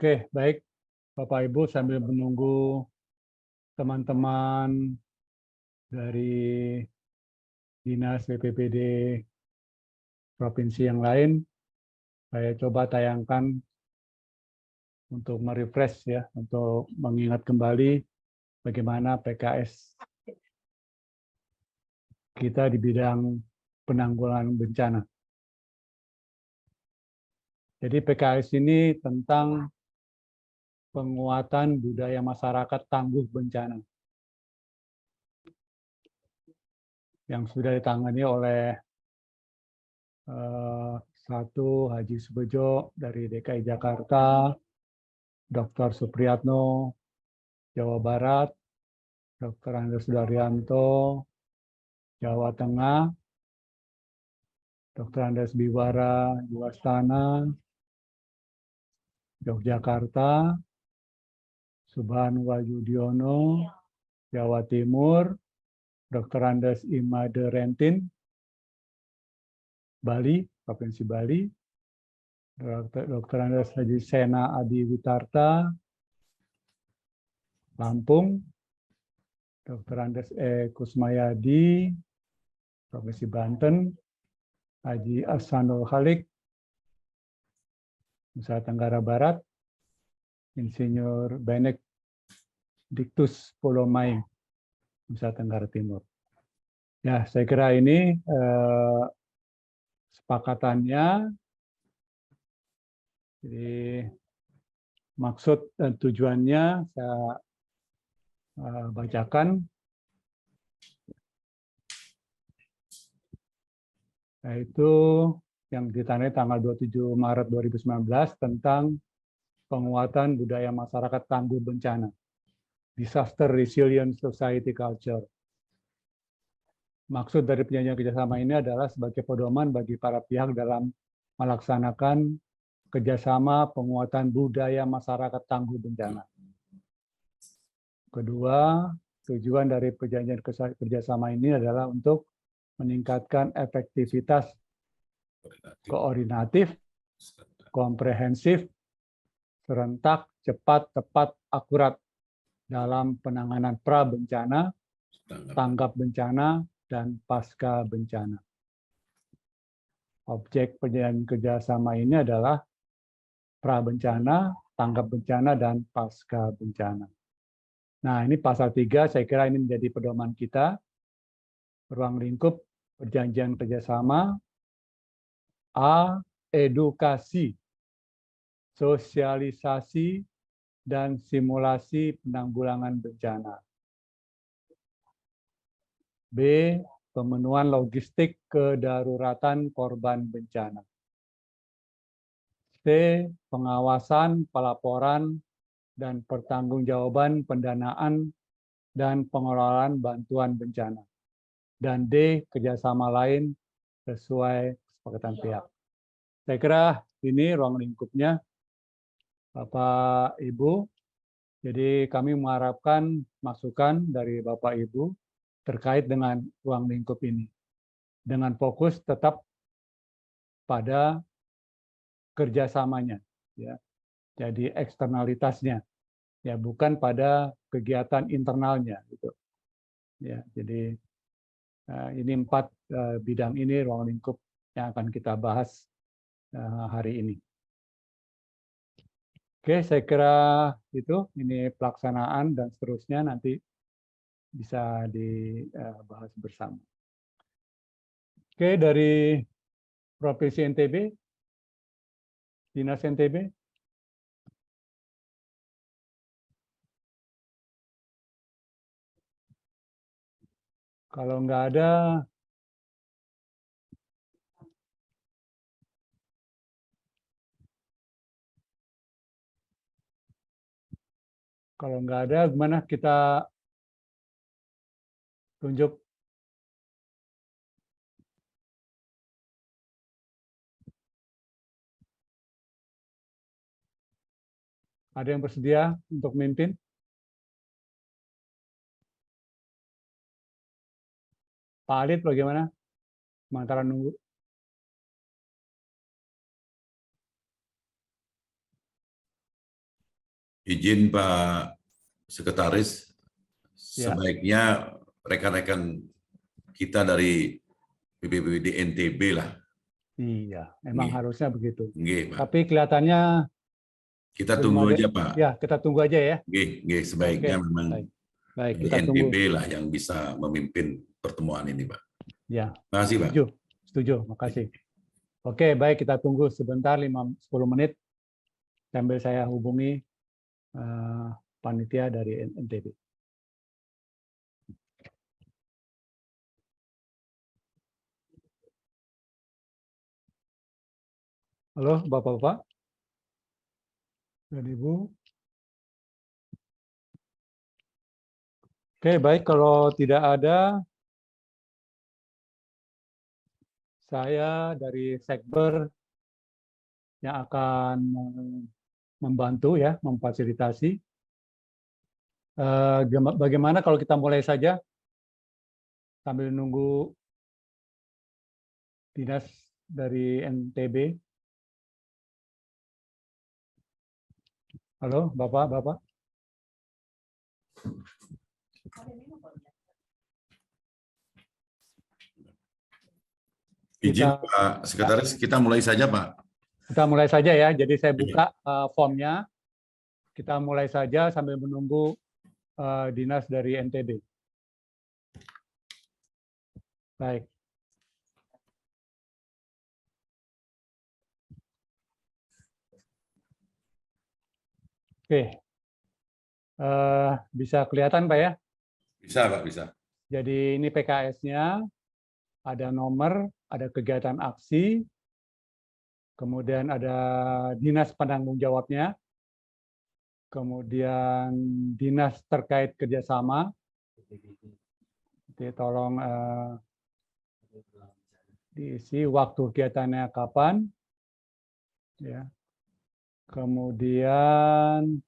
Oke, baik. Bapak Ibu sambil menunggu teman-teman dari Dinas BPBD provinsi yang lain, saya coba tayangkan untuk merefresh ya, untuk mengingat kembali bagaimana PKS kita di bidang penanggulangan bencana. Jadi PKS ini tentang penguatan budaya masyarakat tangguh bencana yang sudah ditangani oleh satu Haji Subejo dari DKI Jakarta, Dr. Supriyatno Jawa Barat, Dr. Andres Daryanto Jawa Tengah, Dr. Andes Biwara Juwastana Yogyakarta, Subhan Wajudiono Jawa Timur, Dr. Andes Imade Rentin Bali, Provinsi Bali, Dr. Andes Haji Sena Adi Witarta Lampung, Dr. Andes E. Kusmayadi Provinsi Banten, Haji Ahsanul Khalik Nusa Tenggara Barat, Insinyur Benek Diktus Polomai Nusa Tenggara Timur. Ya, saya kira ini sepakatannya. Jadi maksud dan tujuannya saya bacakan, yaitu yang ditandai tanggal 27 Maret 2019 tentang penguatan budaya masyarakat tangguh bencana, Disaster Resilient Society Culture. Maksud dari perjanjian kerjasama ini adalah sebagai pedoman bagi para pihak dalam melaksanakan kerjasama penguatan budaya masyarakat tangguh bencana. Kedua, tujuan dari perjanjian kerjasama ini adalah untuk meningkatkan efektivitas koordinatif, komprehensif, serentak, cepat, tepat, akurat dalam penanganan pra-bencana, tanggap bencana, dan pasca bencana. Objek perjanjian kerjasama ini adalah pra-bencana, tanggap bencana, dan pasca bencana. Nah, ini pasal 3, saya kira ini menjadi pedoman kita. Ruang lingkup perjanjian kerjasama. A. Edukasi, sosialisasi, dan simulasi penanggulangan bencana. B. Pemenuhan logistik kedaruratan korban bencana. C. Pengawasan, pelaporan, dan pertanggungjawaban pendanaan dan pengelolaan bantuan bencana. Dan D. Kerjasama lain sesuai kesepakatan pihak. Saya kira ini ruang lingkupnya, Bapak Ibu. Jadi kami mengharapkan masukan dari Bapak Ibu terkait dengan ruang lingkup ini, dengan fokus tetap pada kerjasamanya, ya. Jadi eksternalitasnya, ya, bukan pada kegiatan internalnya, gitu. Ya, jadi ini 4 bidang ini ruang lingkup yang akan kita bahas hari ini. Oke, saya kira itu, ini pelaksanaan dan seterusnya nanti bisa dibahas bersama. Oke, dari Provinsi NTB, Dinas NTB. Kalau nggak ada, gimana kita tunjuk. Ada yang bersedia untuk memimpin? Pak Alit bagaimana? Sementara nunggu. Izin Pak Sekretaris, Ya. sebaiknya rekan-rekan kita dari BPBD NTB lah. Iya, memang Nggih. harusnya begitu. Nggih, Pak. Tapi kelihatannya Kita belum tunggu ada. aja, Pak. Ya, kita tunggu aja ya. Nggih, sebaiknya Oke, memang baik. Baik, dari kita NTB tunggu. lah yang bisa memimpin pertemuan ini, Pak. Ya, Terima kasih, Pak. setuju. Setuju, makasih. Oke, baik, kita tunggu sebentar 5-10 menit sambil saya hubungi panitia dari NTB. Halo, Bapak-bapak dan Ibu. Oke, baik, kalau tidak ada, saya dari Sekber yang akan membantu ya, memfasilitasi. Bagaimana kalau kita mulai saja sambil nunggu dinas dari NTB. Halo, Bapak-bapak. Izin Pak Sekretaris, kita mulai saja, Pak. Kita mulai saja ya. Jadi saya buka formnya. Kita mulai saja sambil menunggu dinas dari NTB. Baik. Oke. Bisa kelihatan, Pak ya? Bisa, Pak, bisa. Jadi ini PKS-nya, ada nomor, ada kegiatan aksi, kemudian ada dinas penanggung jawabnya, kemudian dinas terkait kerjasama. Jadi tolong diisi waktu kegiatannya kapan, ya. Kemudian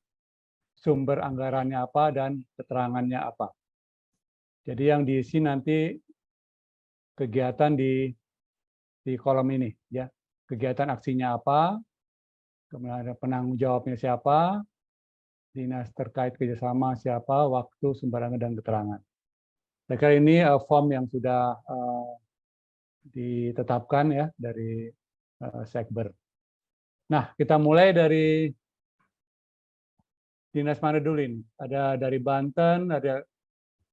sumber anggarannya apa dan keterangannya apa. Jadi yang diisi nanti kegiatan di kolom ini, ya. Kegiatan aksinya apa, kemudian ada penanggung jawabnya siapa, dinas terkait kerjasama siapa, waktu, sumber anggaran dan keterangan. Saya kira ini form yang sudah ditetapkan ya dari Sekber. Nah, kita mulai dari dinas mana dulu ini? Ada dari Banten, ada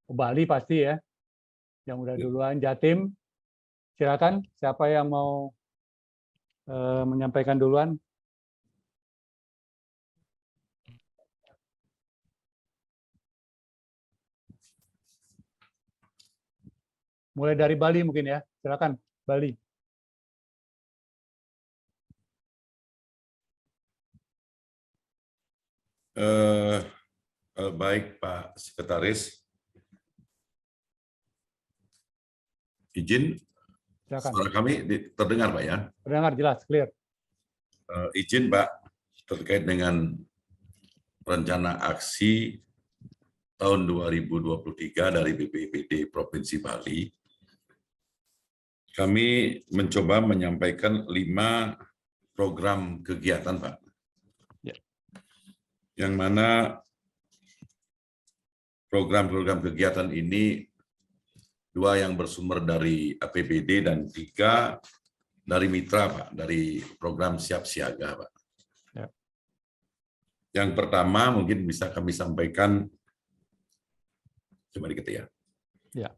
Bali pasti ya, yang udah duluan. Jatim, silakan. Siapa yang mau menyampaikan duluan? Mulai dari Bali mungkin ya, silakan Bali. Baik, Pak Sekretaris. Izin, Silakan. suara kami terdengar, Pak ya? Terdengar jelas, clear. Izin, Pak, terkait dengan rencana aksi tahun 2023 dari BPBD Provinsi Bali. Kami mencoba menyampaikan 5 program kegiatan, Pak. Ya. Yang mana program-program kegiatan ini 2 yang bersumber dari APBD dan 3 dari mitra, Pak, dari program Siap Siaga, Pak. Ya. Yang pertama mungkin bisa kami sampaikan, coba dikit ya. Ya.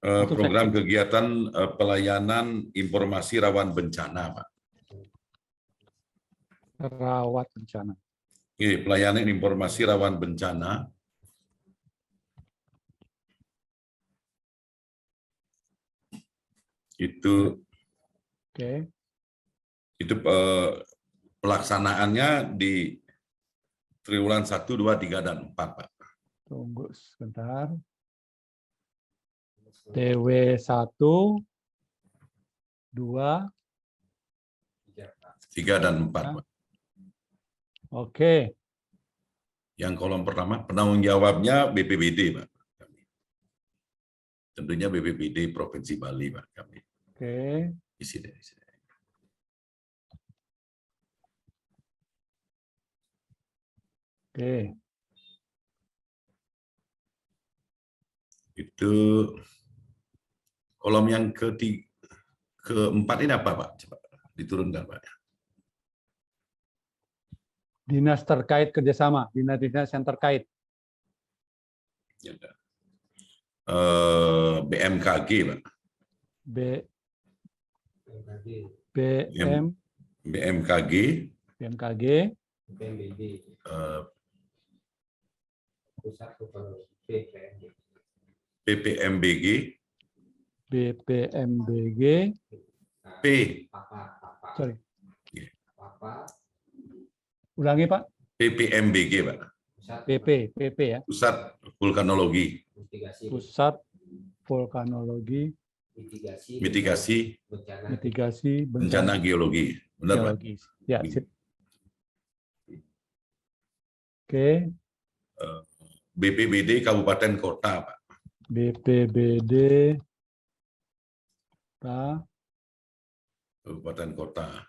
Program kegiatan pelayanan informasi rawan bencana, Pak. Rawat bencana. Pelayanan informasi rawan bencana. Itu pelaksanaannya di triwulan 1, 2, 3, dan 4, Pak. Tunggu sebentar. TW 1, 2, 3, dan 4, Pak. Oke. Yang kolom pertama, penanggung jawabnya BPBD, Pak. Tentunya BPBD Provinsi Bali, Pak. Kami. Oke. Isi deh. Oke. Itu kolom yang keempat ini apa, Pak? Coba diturunkan, Pak. Dinas terkait kerjasama, dinas-dinas yang terkait. Ya, BMKG, Pak. BMKG, BMKG, PPMBG, BPMBG, sorry, ulangi Pak, PPMBG, Pak. PP ya, Pusat Vulkanologi, Pusat Vulkanologi, Mitigasi Bencana Geologi. Benar, Pak? Geologis. Ya, sip. Oke, BPBD Kabupaten Kota, Pak. BPBD Pak. Kabupaten Kota.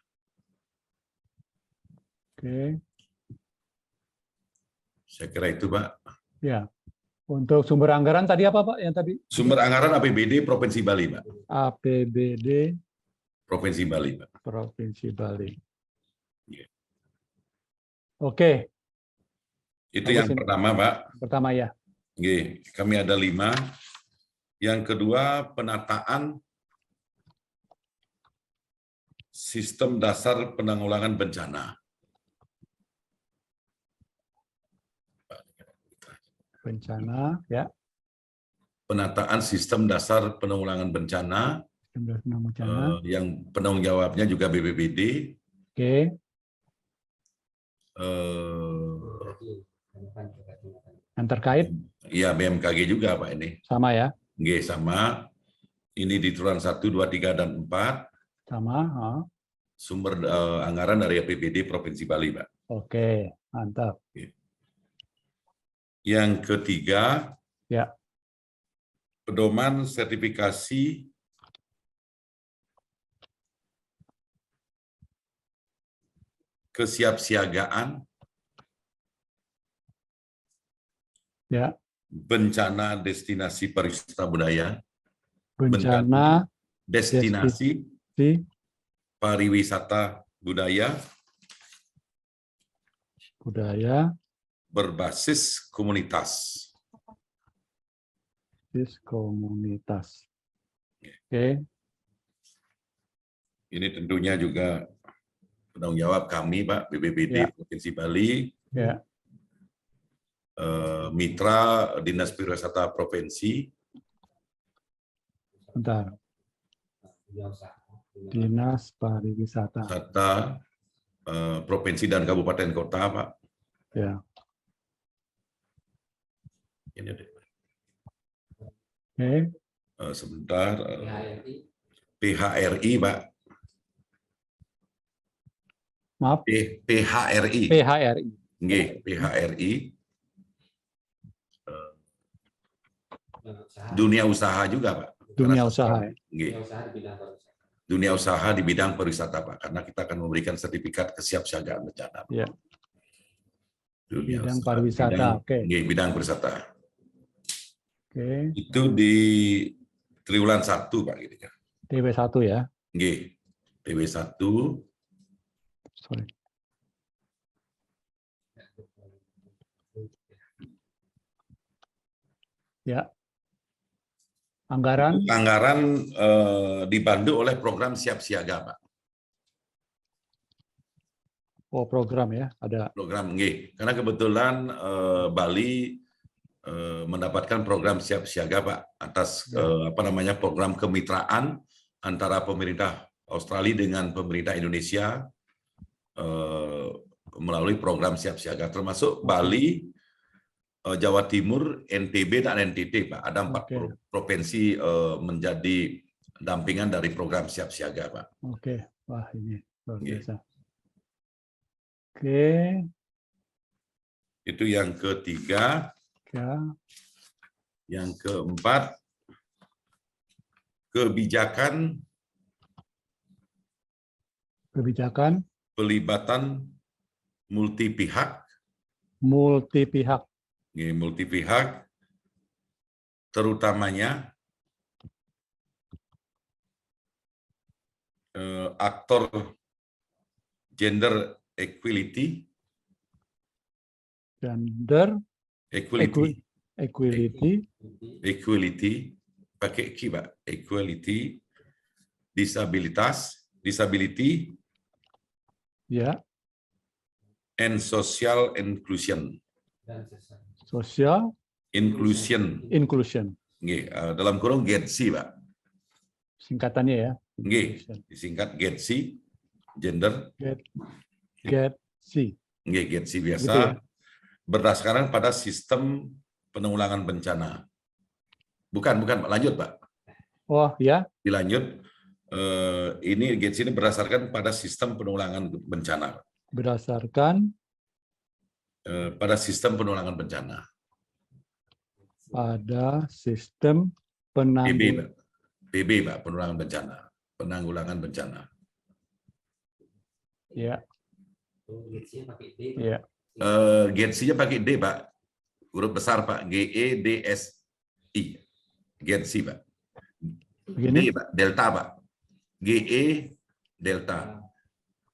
Oke, Saya kira itu, Pak. ya. Untuk sumber anggaran tadi apa Pak? Yang tadi Sumber anggaran APBD Provinsi Bali, Pak. APBD Provinsi Bali, Pak. Provinsi Bali. Iya. Oke, Itu bagus yang ini. pertama, Pak. Pertama ya. Oke, kami ada 5. Yang kedua, penataan sistem dasar penanggulangan bencana. Bencana ya. Penataan sistem dasar penanggulangan bencana, Bencana. yang penanggung jawabnya juga BPBD. Oke. Yang terkait Iya, BMKG juga, Pak, ini. sama ya. Oke, sama. Ini di triwulan 1, 2, 3, dan 4. Sama. Sumber anggaran dari APBD Provinsi Bali, Pak. Oke, mantap. Yang ketiga, ya, pedoman sertifikasi kesiapsiagaan ya, bencana destinasi pariwisata budaya, bencana destinasi pariwisata budaya berbasis komunitas. Oke. Ini tentunya juga penanggung jawab kami, Pak, BPBD ya. Provinsi Bali. Ya. Mitra Dinas Pariwisata Provinsi. Bentar. Dinas Pariwisata. Provinsi dan Kabupaten Kota, Pak. Ya. Ini deh. Oke. Sebentar. PHRI, Pak. Maaf. PHRI. PHRI. Nggih, PHRI. Dunia usaha juga, Pak. Dunia usaha. Nggih. Dunia usaha di bidang pariwisata, Pak. Karena kita akan memberikan sertifikat kesiapsiagaan bencana, Pak. Ya. Dunia bidang usaha, pariwisata. Oke. Nggih, bidang pariwisata. Oke. Itu di triwulan 1, Pak, gitu kan. TW1 ya. Nggih. TW1. Sorry. Ya. Anggaran dibantu oleh program Siap Siaga, Pak. Oh, program ya, ada program nggih. Karena kebetulan Bali mendapatkan program Siap Siaga, Pak, atas program kemitraan antara pemerintah Australia dengan pemerintah Indonesia melalui program Siap Siaga, termasuk Bali, Jawa Timur, NTB, dan NTT, Pak. Ada 4 provinsi menjadi dampingan dari program Siap Siaga, Pak. Oke, wah ini luar biasa. Oke. Itu yang ketiga. Ya. Yang keempat, kebijakan pelibatan multi-pihak terutamanya aktor gender equality, equality, pakai Q, Pak. Equality, disability, ya, and social inclusion. social Inclusion. Nggih, dalam kurung GETSI, Pak. singkatannya ya. Nggih, disingkat GETSI, gender. GETSI. Nggih, GETSI biasa. Gitu ya? Berdasarkan pada sistem penanggulangan bencana. Bukan, Pak. Lanjut, Pak. Oh, ya. Dilanjut. Ini GETSI ini berdasarkan pada sistem penanggulangan bencana. Berdasarkan Pada sistem penanggulangan bencana. Pada sistem PB, Pak, penanggulangan bencana. Penanggulangan bencana. Ya. Ya. GETSI-nya pakai D, Pak. Huruf besar, Pak. GEDSI. GETSI, Pak. Begini? D, Pak. Delta, Pak. GE Delta.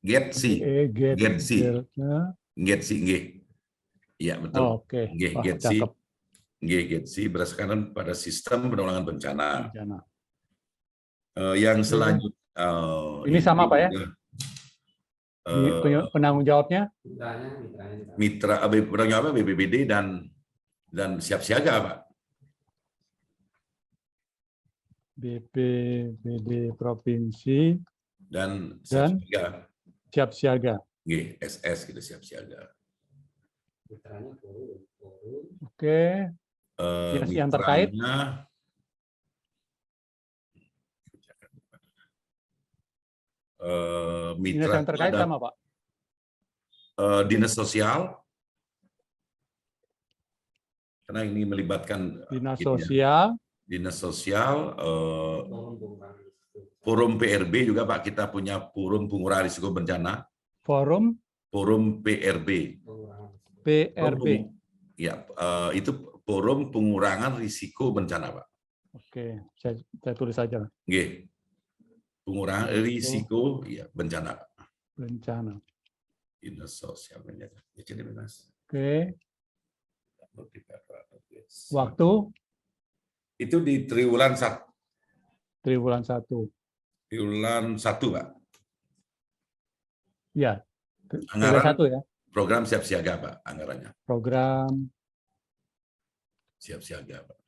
GETSI. GETSI. GETSI, nggih. Iya, betul. Oh, oke. Nggih, Wah, GETSI. cakep. Nggih, GETSI berdasarkan pada sistem penanggulangan bencana. Bencana. Yang selanjutnya ini sama, Pak, ya? Penanggung jawabnya? Mitra penanggung jawabnya BPBD dan siap siaga, Pak. BPBD provinsi dan siap siaga. Nggih, SS gitu, siap siaga. Oke. Yang terkait mitra yang terkait sama, Pak. Dinas sosial, karena ini melibatkan dinas sosial, forum PRB juga, Pak. Kita punya forum pengurangan risiko bencana. Forum PRB. Ya, itu forum pengurangan risiko bencana, Pak. Oke, saya tulis saja. Nggih. Pengurangan risiko ya bencana. Bencana. Dinas sosial bencana. Oke. Waktu? Itu di triwulan 1. Triwulan 1. Triwulan 1, Pak. Ya. Anggaran 1 ya. Program siap siaga, Pak, anggarannya. Program siap siaga, Pak.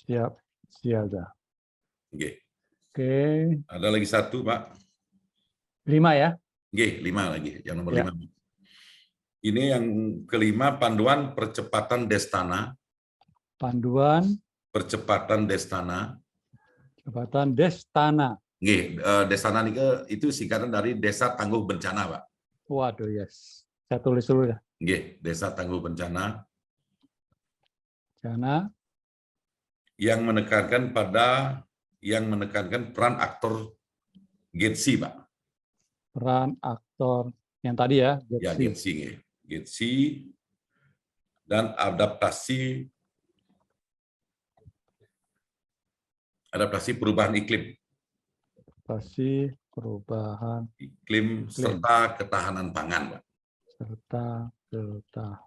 Siap siaga. Nggih. Oke. Ada lagi 1, Pak. 5 ya? Nggih, 5 lagi. Yang nomor 5. Ini yang kelima, panduan percepatan Destana. Panduan percepatan Destana. Percepatan Destana. Nggih, Destana itu singkatan dari Desa Tangguh Bencana, Pak. Waduh, yes. Saya tulis dulu ya. Nggih, Desa Tangguh Bencana. Bencana. Yang menekankan peran aktor GETSI, Pak. Peran aktor yang tadi ya, GETSI. Ya, GETSI, GETSI dan adaptasi perubahan iklim. Adaptasi perubahan iklim serta ketahanan pangan, Pak. Serta ketahanan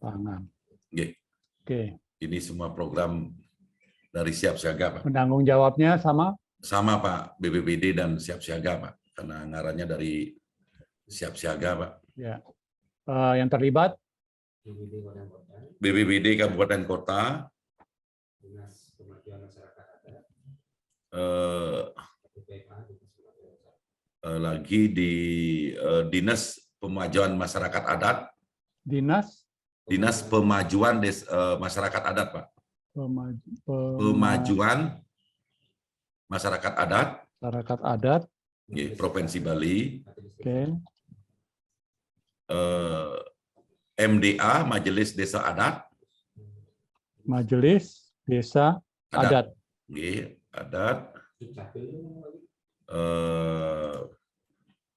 pangan. Nggih. Oke. Ini semua program dari siap siaga, Pak. Penanggung jawabnya sama? Sama, Pak. BPBD dan siap siaga, Pak. Karena anggarannya dari siap siaga, Pak. Ya. Yang terlibat? BPBD Kabupaten Kota. Lagi di Dinas Pemajuan Masyarakat Adat. Dinas Pemajuan Masyarakat Adat, Pak. Pemajuan Masyarakat Adat. Masyarakat Adat. Provinsi Bali. Oke. MDA, Majelis Desa Adat. Majelis Desa Adat. Adat.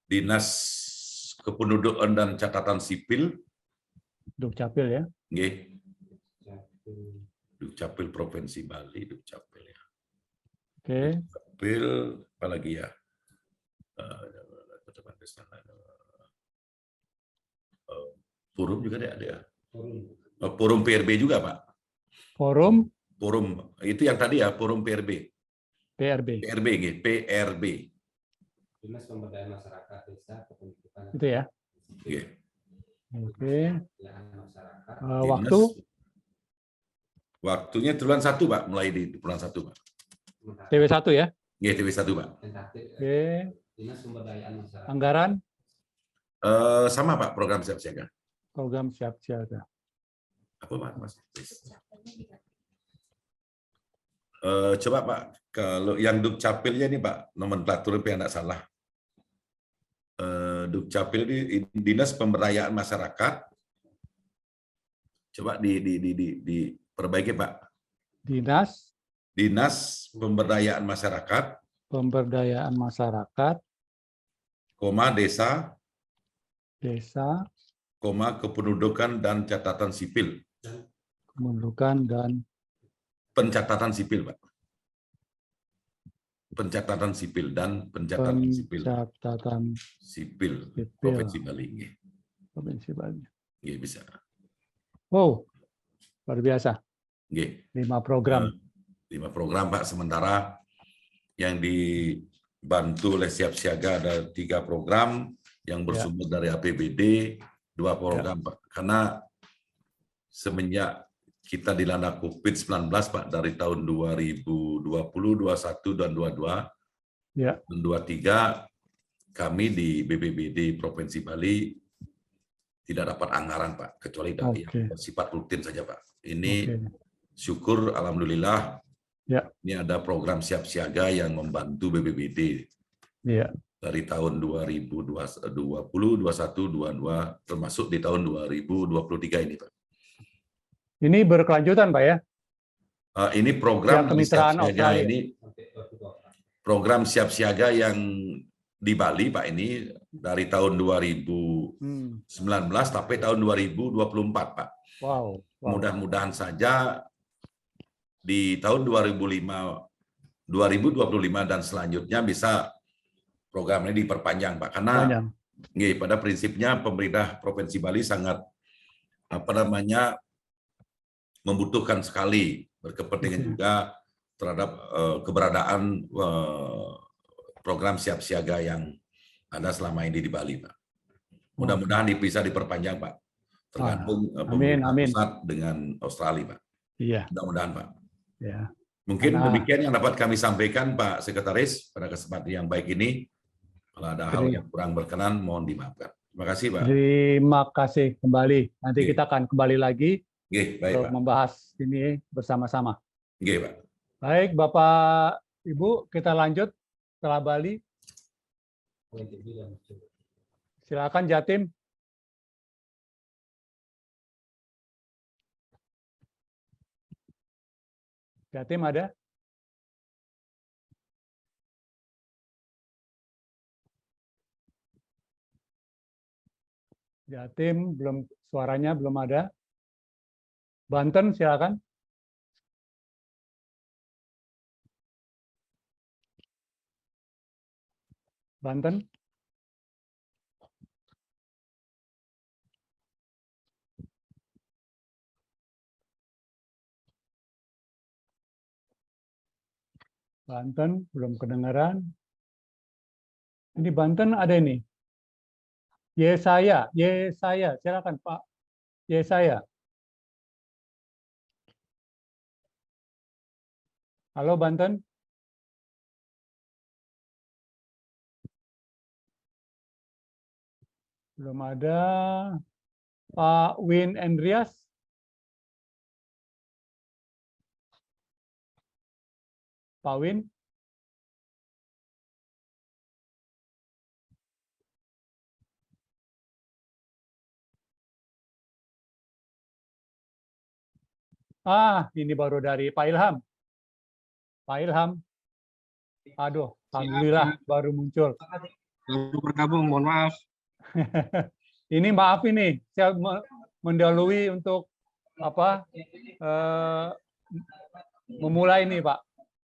Dinas Kependudukan dan Catatan Sipil. Dukcapil ya. Dukcapil Provinsi Bali, Dukcapil ya. Oke. Dukcapil apa lagi ya? Forum juga ada ya. Forum PRB juga, Pak. Forum Forum itu yang tadi ya, Forum PRB. PRB. PRB, PRB. Dinas Pemberdayaan Masyarakat Desa Kependudukan. Itu ya. Oke. Oke. Masyarakat. Waktu Waktunya triwulan 1, Pak, mulai di triwulan 1, Pak. TW1 ya. Iya, TW1, Pak. Oke. Dinas Pemberdayaan Masyarakat. Anggaran Sama, Pak, program siap siaga. program siap siaga. Apa, Pak? Mas? Coba, Pak, kalau yang Dukcapilnya ini, Pak, nomenklatur yang tidak salah. Dukcapil ini Dinas Pemberdayaan Masyarakat. Coba diperbaiki, Pak. Dinas Pemberdayaan Masyarakat, Pemberdayaan Masyarakat, Desa, Kependudukan dan Catatan Sipil. Kependudukan dan Pencatatan Sipil, Pak. Pencatatan Sipil dan Pencatatan Sipil. Pencatatan Sipil. Sipil. Provinsi Bali. Provinsi Bali. Nggih, bisa. Wow, luar biasa. Nggih. 5 program. 5 program, Pak. Sementara yang dibantu oleh Siap Siaga ada 3 program yang bersumber dari APBD, 2 program, Pak. Karena semenjak kita dilanda COVID-19, Pak, dari tahun 2020, 21 dan 22, dan 23, kami di BPBD Provinsi Bali tidak dapat anggaran, Pak, kecuali dari yang bersifat rutin saja, Pak. Ini syukur, alhamdulillah, ini ada program siap siaga yang membantu BPBD dari tahun 2020, 21, 22, termasuk di tahun 2023 ini, Pak. Ini berkelanjutan, Pak ya? Ini program kemitraan siap siaga ini, program siap siaga yang di Bali, Pak, ini dari tahun 2019 sampai tahun 2024, Pak. Wow. Mudah-mudahan saja di tahun 2025 dan selanjutnya bisa program ini diperpanjang, Pak. Karena pada prinsipnya pemerintah Provinsi Bali sangat membutuhkan sekali, berkepentingan juga terhadap keberadaan program siap siaga yang ada selama ini di Bali, Pak. Mudah-mudahan bisa diperpanjang, Pak. Tergantung pemerintah pusat dengan Australia, Pak. Iya. Mudah-mudahan, Pak. Ya. Mungkin demikian yang dapat kami sampaikan, Pak Sekretaris, pada kesempatan yang baik ini. Kalau ada hal yang kurang berkenan, mohon dimaafkan. Terima kasih, Pak. Terima kasih kembali. Nanti kita akan kembali lagi untuk membahas ini bersama-sama. Pak. Baik, Bapak, Ibu, kita lanjut setelah Bali. Silakan, Jatim. Jatim ada? Jatim suaranya belum ada. Banten, silakan. Banten. Banten belum kedengaran. Ini Banten ada ini. Yesaya, silakan Pak Yesaya. Halo Banten. Belum ada. Pak Win Andreas. Pak Win. Ini baru dari Pak Ilham. Pak Ilham. Aduh, alhamdulillah baru muncul. Baru bergabung, mohon maaf. Ini maaf ini, saya mendahului untuk memulai nih, Pak.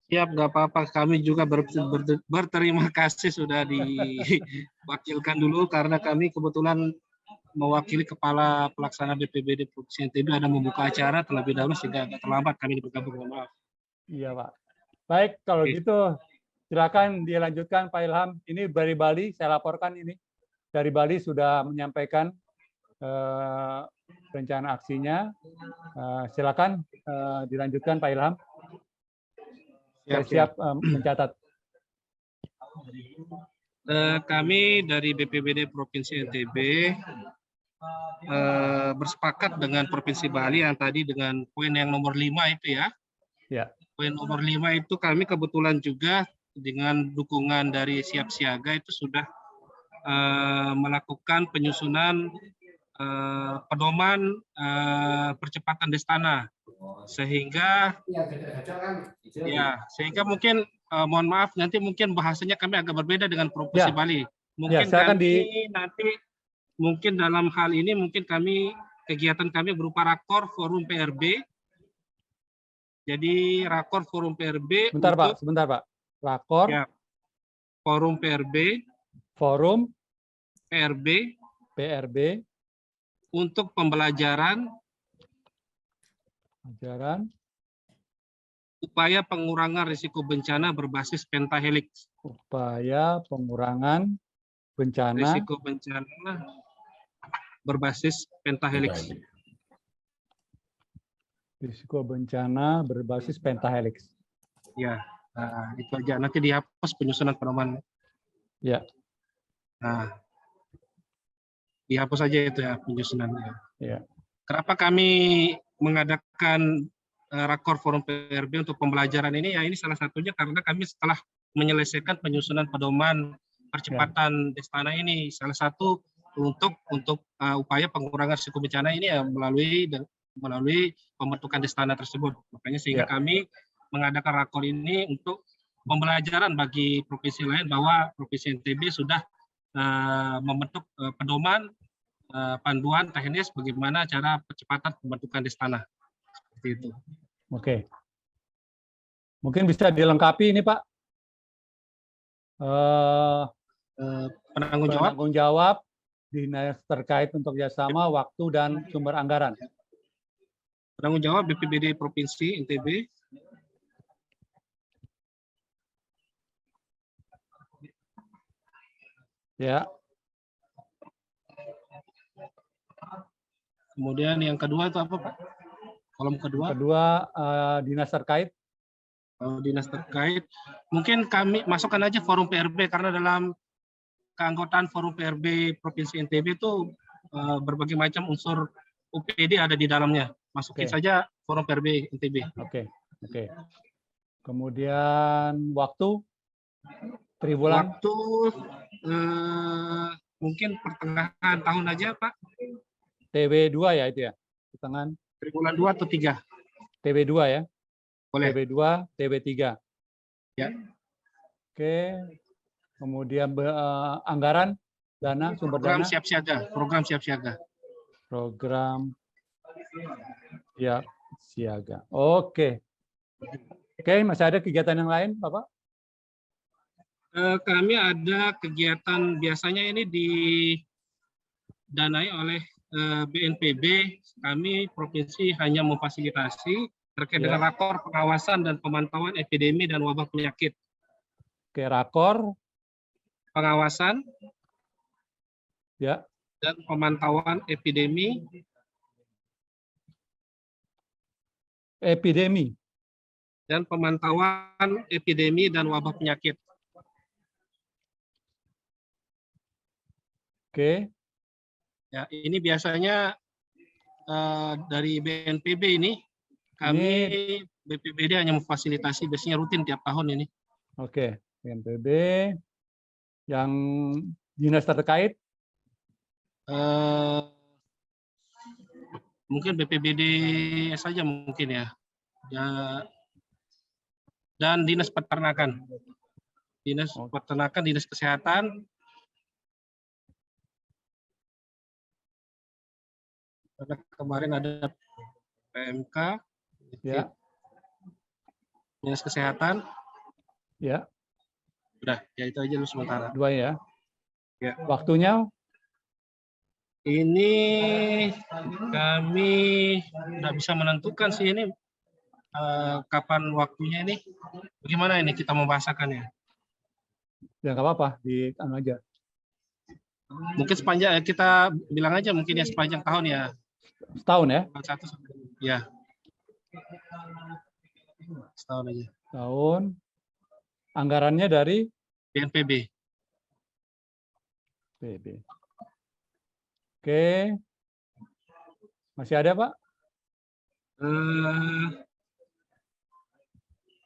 Siap, nggak apa-apa. Kami juga berterima kasih sudah diwakilkan dulu karena kami kebetulan mewakili Kepala Pelaksana BPBD Provinsi NTB ada membuka acara terlebih dahulu sehingga agak terlambat kami bergabung. Mohon maaf. Iya, Pak. Baik, kalau Oke. gitu silakan dilanjutkan Pak Ilham. Ini dari Bali, saya laporkan ini. Dari Bali sudah menyampaikan rencana aksinya. Silakan dilanjutkan Pak Ilham. Saya siap mencatat. Kami dari BPBD Provinsi NTB bersepakat dengan Provinsi Bali yang tadi dengan poin yang nomor 5 itu ya. Ya. Poin nomor 5 itu kami kebetulan juga dengan dukungan dari Siap Siaga itu sudah melakukan penyusunan pedoman percepatan Destana sehingga sehingga mungkin mohon maaf nanti mungkin bahasanya kami agak berbeda dengan Provinsi Bali. Mungkin nanti mungkin dalam hal ini mungkin kegiatan kami berupa rakor forum PRB. Jadi rakor forum PRB. Sebentar Pak. Rakor. Ya, forum PRB. Forum PRB. Untuk pembelajaran. Upaya pengurangan risiko bencana berbasis pentahelix. Upaya pengurangan bencana. Risiko bencana berbasis pentahelix. Risiko bencana berbasis pentahelix. Ya, nah, itu aja. Nanti dihapus penyusunan pedoman. Ya. Nah, dihapus aja itu ya penyusunannya. Ya. Kenapa kami mengadakan rakor forum PRB untuk pembelajaran ini? Ya ini salah satunya karena kami setelah menyelesaikan penyusunan pedoman percepatan Destana ini, salah satu untuk upaya pengurangan risiko bencana ini ya melalui pembentukan Destana tersebut. Makanya sehingga kami mengadakan rakor ini untuk pembelajaran bagi provinsi lain bahwa Provinsi NTB sudah membentuk pedoman panduan teknis bagaimana cara percepatan pembentukan Destana. Seperti itu. Oke. Mungkin bisa dilengkapi ini Pak. Penanggung jawab dinas terkait untuk kerjasama, waktu, dan sumber anggaran. Penanggung jawab BPBD Provinsi NTB. Ya. Kemudian yang kedua itu apa Pak? Kolom kedua. Kedua dinas terkait. Dinas terkait. Mungkin kami masukkan aja forum PRB karena dalam keanggotaan forum PRB Provinsi NTB itu berbagai macam unsur UPD ada di dalamnya. Masukin saja forum PRB NTB. Oke. Kemudian waktu triwulan. Waktu mungkin pertengahan tahun aja Pak. TW2 ya itu ya? Pertengahan. Triwulan 2 atau 3? TW2 ya? Boleh. TW2, TW3. Ya. Oke. Kemudian anggaran, dana, sumber program dana. Program siap siaga. Program siap siaga. Oke. Masih ada kegiatan yang lain, Bapak? Kami ada kegiatan biasanya ini didanai oleh BNPB. Kami provinsi hanya memfasilitasi terkait dengan rakor pengawasan dan pemantauan epidemi dan wabah penyakit. Oke, rakor pengawasan dan pemantauan epidemi dan pemantauan epidemi dan wabah penyakit. Oke. Ya, ini biasanya dari BNPB ini kami BPBD hanya memfasilitasi, biasanya rutin tiap tahun ini. Oke, BNPB yang dinas terkait mungkin BPBD saja mungkin ya. Dan dinas peternakan, dinas kesehatan. Kemarin ada PMK, ya. Dinas Kesehatan. Ya, Udah, ya itu aja dulu sementara. 2 ya. Ya. Waktunya Ini kami nggak bisa menentukan sih ini kapan waktunya ini. Bagaimana ini kita membahasakannya? ya nggak apa-apa, di anu aja. Mungkin sepanjang kita bilang aja mungkin ya sepanjang tahun ya. Setahun ya. Ya. Setahun aja. Tahun. Anggarannya dari BNPB. PB. Oke. Masih ada, Pak?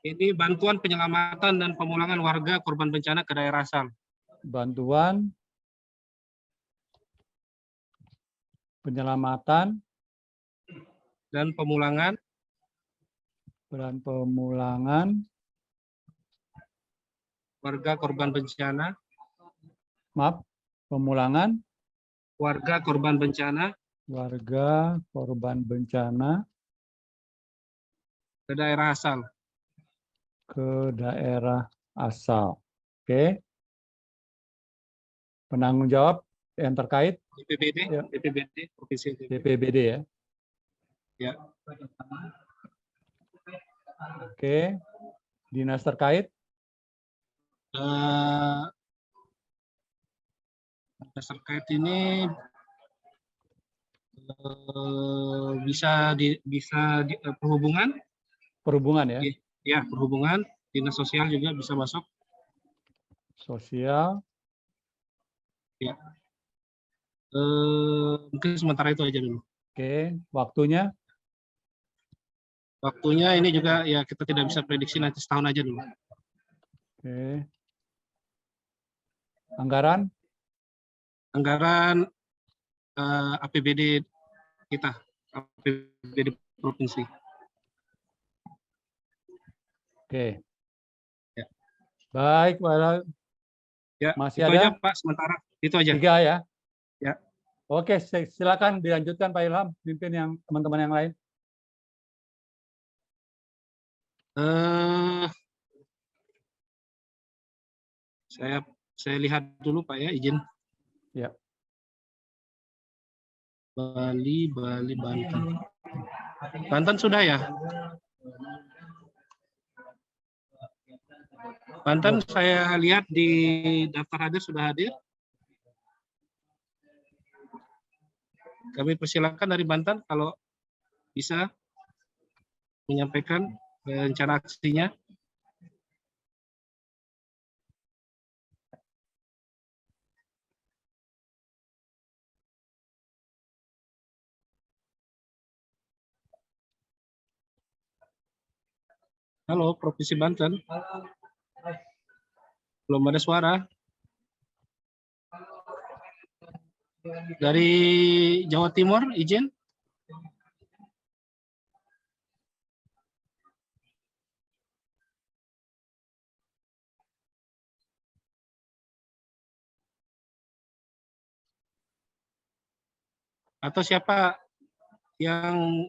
Ini bantuan penyelamatan dan pemulangan warga korban bencana ke daerah asal. Bantuan penyelamatan Dan pemulangan warga korban bencana. Maaf, pemulangan Warga korban bencana ke daerah asal. Oke. Penanggung jawab yang terkait BPBD, Ya. BPBD Provinsi BPBD ya. Ya. Oke. Dinas terkait Dinas terkait ini bisa perhubungan ya. Ya, perhubungan, dinas sosial juga bisa masuk. Sosial. Ya. Mungkin sementara itu aja dulu. Oke, waktunya Waktunya ini juga ya kita tidak bisa prediksi, nanti setahun aja dulu. oke. Anggaran APBD kita, APBD provinsi. Oke. Ya. Baik, Pak. Ya, Masih itu ada? aja Pak sementara. Itu aja. 3 ya. Ya. Oke, silakan dilanjutkan Pak Ilham, pimpin yang teman-teman yang lain. Saya lihat dulu Pak ya, izin. Ya. Bali, Banten. Banten sudah ya? Banten saya lihat di daftar hadir sudah hadir. Kami persilakan dari Banten kalau bisa menyampaikan rencana aksinya. Halo, Provinsi Banten. Belum ada suara. Dari Jawa Timur, izin. Atau siapa yang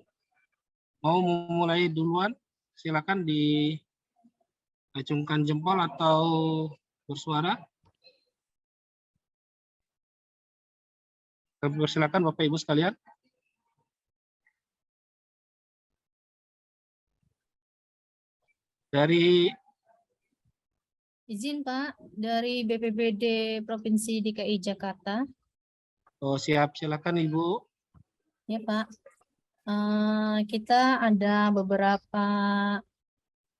mau memulai duluan, silakan diacungkan jempol atau bersuara. Kami persilakan Bapak Ibu sekalian. Dari Izin Pak, dari BPBD Provinsi DKI Jakarta. Oh, siap, silakan Ibu. Ya Pak, kita ada beberapa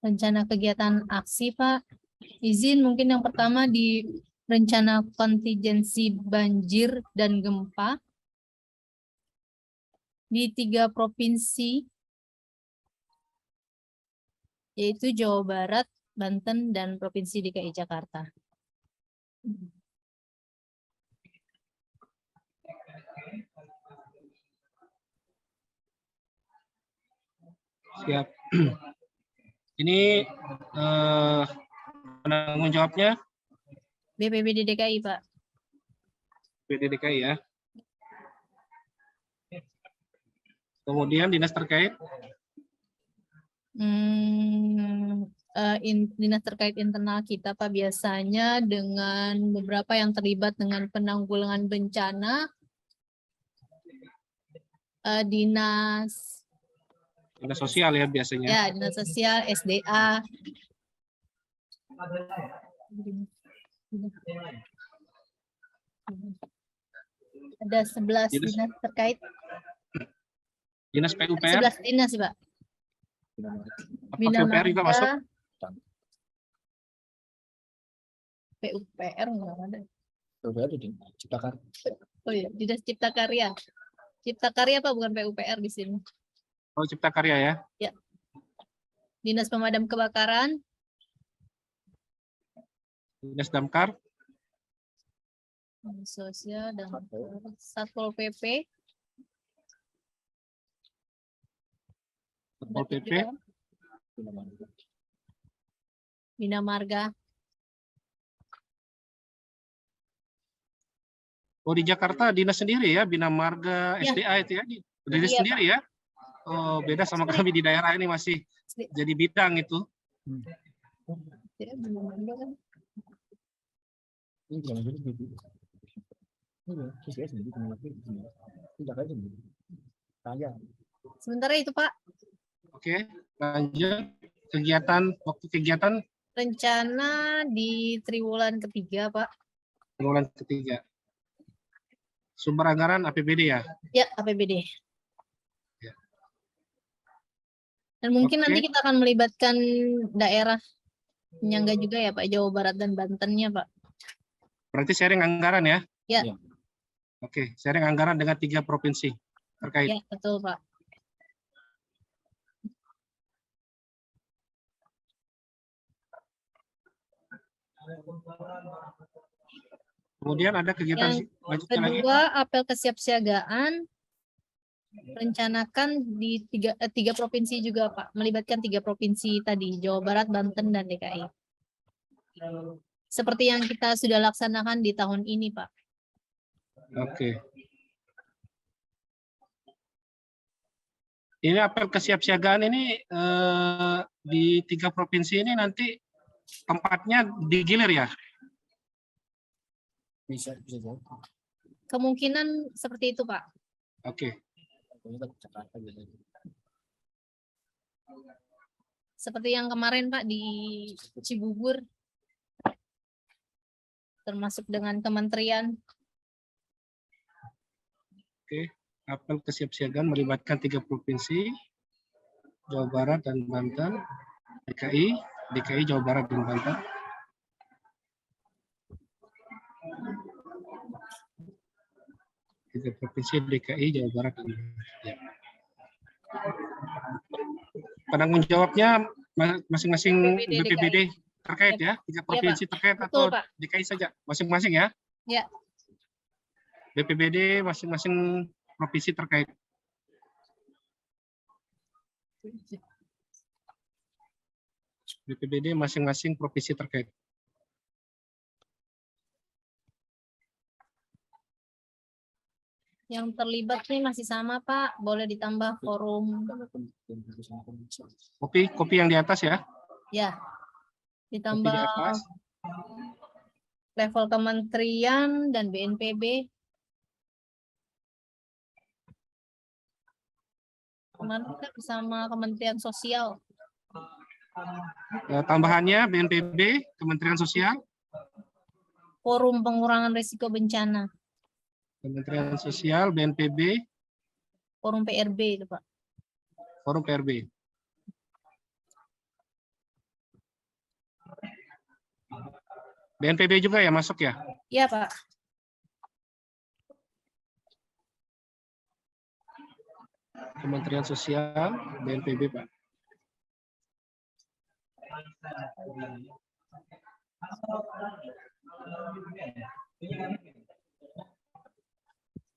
rencana kegiatan aksi Pak. Izin mungkin yang pertama di rencana kontingensi banjir dan gempa di 3 provinsi, yaitu Jawa Barat, Banten, dan Provinsi DKI Jakarta. Siap. Ini penanggung jawabnya BPBD DKI, Pak. BPBD DKI ya. Kemudian dinas terkait. dinas terkait internal kita Pak, biasanya dengan beberapa yang terlibat dengan penanggulangan bencana, dinas sosial ya biasanya. ya dinas sosial, SDA. Ada 11 dinas terkait. Dinas PUPR, 11 dinas Pak. apa Bina PUPR juga masuk? Marga, PUPR nggak ada. Oh iya, Dinas Cipta Karya. Cipta Karya Pak, bukan PUPR di sini. Oh, Cipta Karya ya. Dinas Pemadam Kebakaran, Dinas Damkar, Dinas Sosial dan Satpol PP, Satpol PP, Bina Marga. oh di Jakarta dinas sendiri ya, Bina Marga, Ya. SDA itu ya, dinas Iya, sendiri ya. Oh, beda sama kami di daerah ini masih jadi bidang itu. Ya, Bina Marga kan. Sementara itu Pak, Oke, lanjut waktu kegiatan rencana di triwulan ketiga Pak. bulan ketiga. Sumber anggaran APBD ya. Ya, APBD. Ya. Dan mungkin Oke. nanti kita akan melibatkan daerah penyangga juga ya Pak, Jawa Barat dan Bantennya Pak. Berarti sharing anggaran ya? Ya. Oke, sharing anggaran dengan 3 provinsi terkait. Ya, betul Pak. Kemudian ada kegiatan Yang lanjutnya lagi. kedua, apel kesiapsiagaan rencanakan di tiga provinsi juga Pak, melibatkan 3 provinsi tadi, Jawa Barat, Banten, dan DKI. Seperti yang kita sudah laksanakan di tahun ini Pak. Oke. Ini apel kesiapsiagaan ini di 3 provinsi ini nanti tempatnya digilir ya? Bisa Kemungkinan seperti itu Pak. Oke. Seperti yang kemarin Pak di Cibubur, termasuk dengan kementerian. Oke. Apel kesiapsiagaan melibatkan 3 provinsi, Jawa Barat dan Banten, DKI, Jawa Barat dan Banten. Tiga provinsi DKI, Jawa Barat dan Banten. Ya. Penanggung jawabnya masing-masing BPBD, BPBD terkait ya, 3 provinsi terkait atau Betul Pak. DKI saja, masing-masing ya? Ya. BPBD masing-masing provinsi terkait. BPBD masing-masing provinsi terkait. Yang terlibat nih masih sama Pak, boleh ditambah forum. Kopi yang di atas ya. Ya, Kopi ditambah di atas. level kementerian dan BNPB. Kemarin kita bersama Kementerian Sosial. Tambahannya BNPB, Kementerian Sosial. Forum pengurangan risiko bencana. Kementerian Sosial, BNPB, Forum PRB itu Pak. Forum PRB. BNPB juga ya masuk ya? Iya Pak. Kementerian Sosial, BNPB Pak.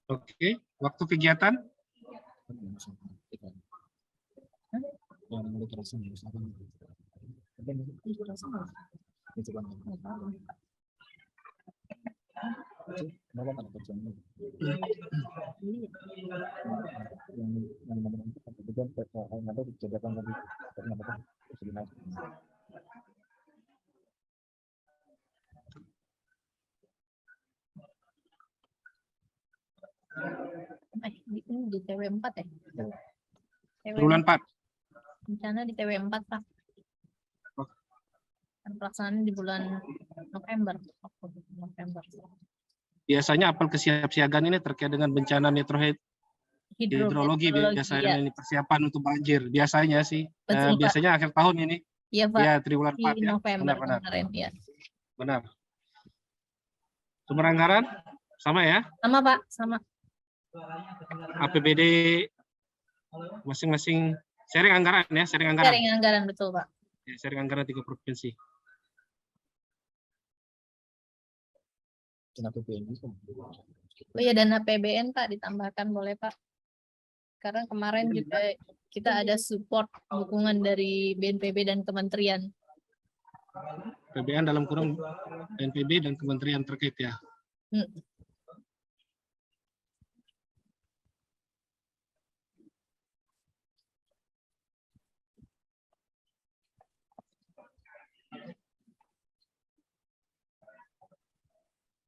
Oke, waktu kegiatan? Di TW4 ya? Triwulan 4. Bencana di TW4, Pak. Dan pelaksanaan di bulan November. November. Biasanya apel kesiapsiagaan ini terkait dengan bencana hidrologi biasanya ya. ini persiapan untuk banjir. Biasanya sih, Betul, Pak. biasanya akhir tahun ini. Iya, Pak. Ya, triwulan 4 Di ya. November Benar-benar. kemarin ya. Benar. Sumber anggaran sama ya? Sama, Pak, sama. APBD masing-masing sharing anggaran ya, sharing anggaran. Sharing anggaran, betul, Pak. Ya, sharing anggaran 3 provinsi. Oh iya, dana PBN, Pak, ditambahkan boleh, Pak. Karena kemarin juga kita ada support dukungan dari BNPB dan kementerian. PBN dalam kurung BNPB dan kementerian terkait ya.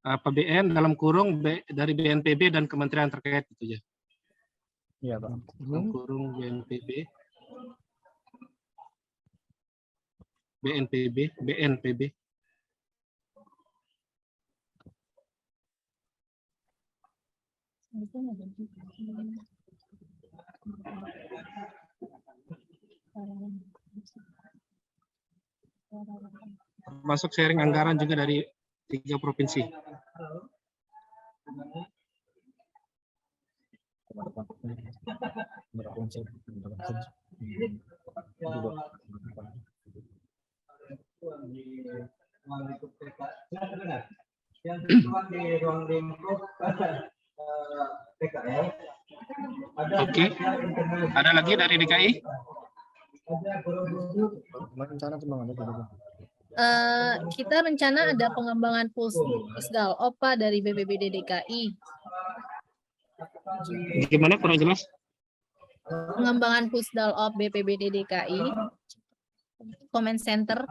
PBN dalam kurung dari BNPB dan kementerian terkait itu ya. Iya, Pak. Dalam kurung BNPB, BNPB. Masuk sharing anggaran juga dari 3 provinsi. Oke. Ada lagi dari DKI? Kita rencana ada pengembangan Pusdal OPA dari BPBD DKI. Gimana kurang jelas? Pengembangan Pusdal OP BPBD DKI. Comment Center.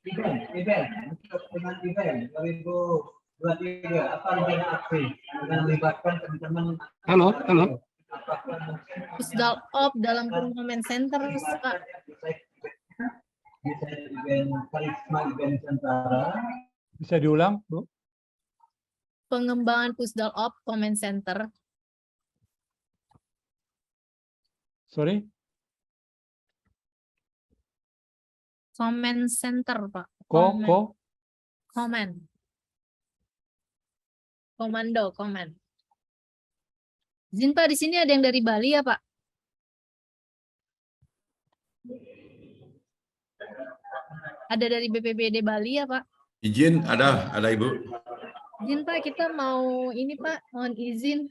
Event 2023 apa rencana aksi dengan melibatkan teman-teman? Halo. Pusdal OP dalam kurung Comment Center, Pak. Event Karisma Event Nusantara. Bisa diulang, Bu? Pengembangan Pusdal OP Comment Center. Sorry? Comment Center, Pak. Comment. Comment. Izin, Pak, di sini ada yang dari Bali ya, Pak? Ada dari BPBD Bali ya, Pak? Izin, ada Ibu. Izin, Pak, kita mau ini, Pak, mohon izin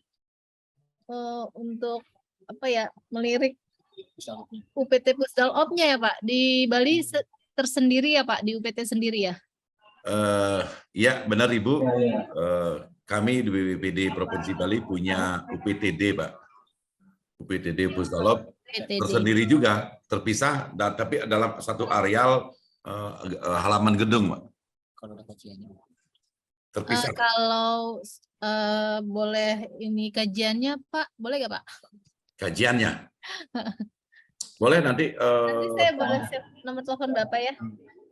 untuk apa ya, melirik UPT Pusdal OP-nya ya, Pak. Di Bali tersendiri ya, Pak, di UPT sendiri ya? Ya, benar Ibu. Kami di BPBD Provinsi Bali punya UPTD, Pak. UPTD Pusdal OP tersendiri juga, terpisah, tapi dalam satu areal halaman gedung, Pak. Terpisah. Kalau boleh ini kajiannya, Pak, boleh nggak, Pak? Kajiannya? Boleh nanti. Nanti saya boleh share nomor telepon Bapak ya?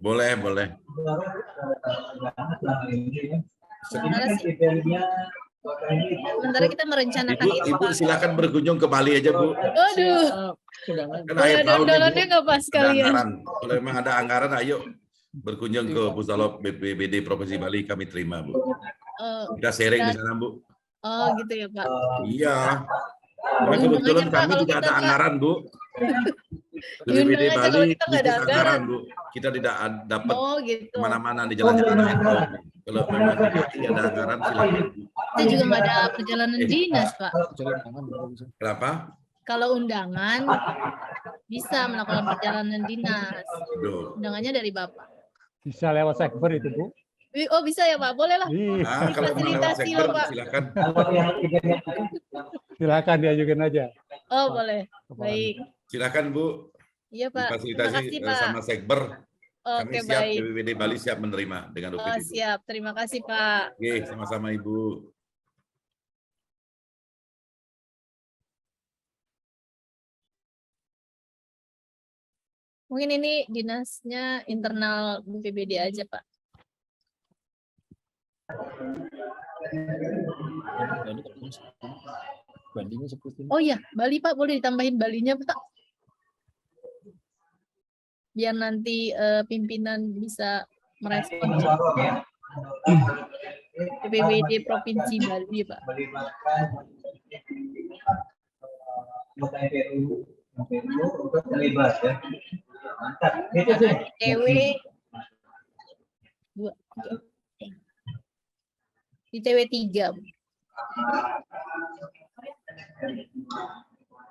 Boleh. Sementara kita merencanakan itu, Ibu Pak. silakan berkunjung ke Bali aja, Bu. Aduh, Kan boleh akhir ada tahun undangannya Ibu, nggak, Pak, ada sekalian? anggaran. Kalau memang ada anggaran, ayo berkunjung ke Pusdal OP BPBD Provinsi Bali, kami terima, Bu. Kita sharing di sana, Bu. Oh, gitu ya, Pak. Iya. Karena kebetulan Untung aja, Pak, kami kalau tidak kita, ada Pak. anggaran, Bu. Diundang BPBD aja Bali kalau kita nggak ada bisnis anggaran, Bu. Kita tidak dapat Oh, gitu. kemana-mana di jalan-jalan lain. Kalau memang tidak ada anggaran, silakan. Kita juga nggak ada perjalanan dinas, Pak. Kenapa? Kalau undangan, bisa melakukan perjalanan dinas. Aduh. Undangannya dari Bapak. Bisa lewat sekber itu, Bu. Oh, bisa ya, Pak? Boleh lah. Nah, kalau memang lewat Fasilitasi sekber, loh, Pak. silakan. Silakan diajukan aja. Oh, boleh. Baik. Silakan, Bu. Iya, Pak. Terima Difasilitasi kasih, Pak. sama sekber. Kami Oke, siap, baik. BPBD Bali siap menerima dengan Oh, UPT. siap. Terima kasih, Pak. Oke, sama-sama Ibu. Mungkin ini dinasnya internal BPBD aja, Pak. Oh iya, Bali Pak, boleh ditambahin Balinya Pak. Biar nanti pimpinan bisa merespon BPBD Provinsi Bali Pak. Melibatkan anggota MPU untuk terlibat ya. Mantap. Itu sih. TW 2. Di TW 3.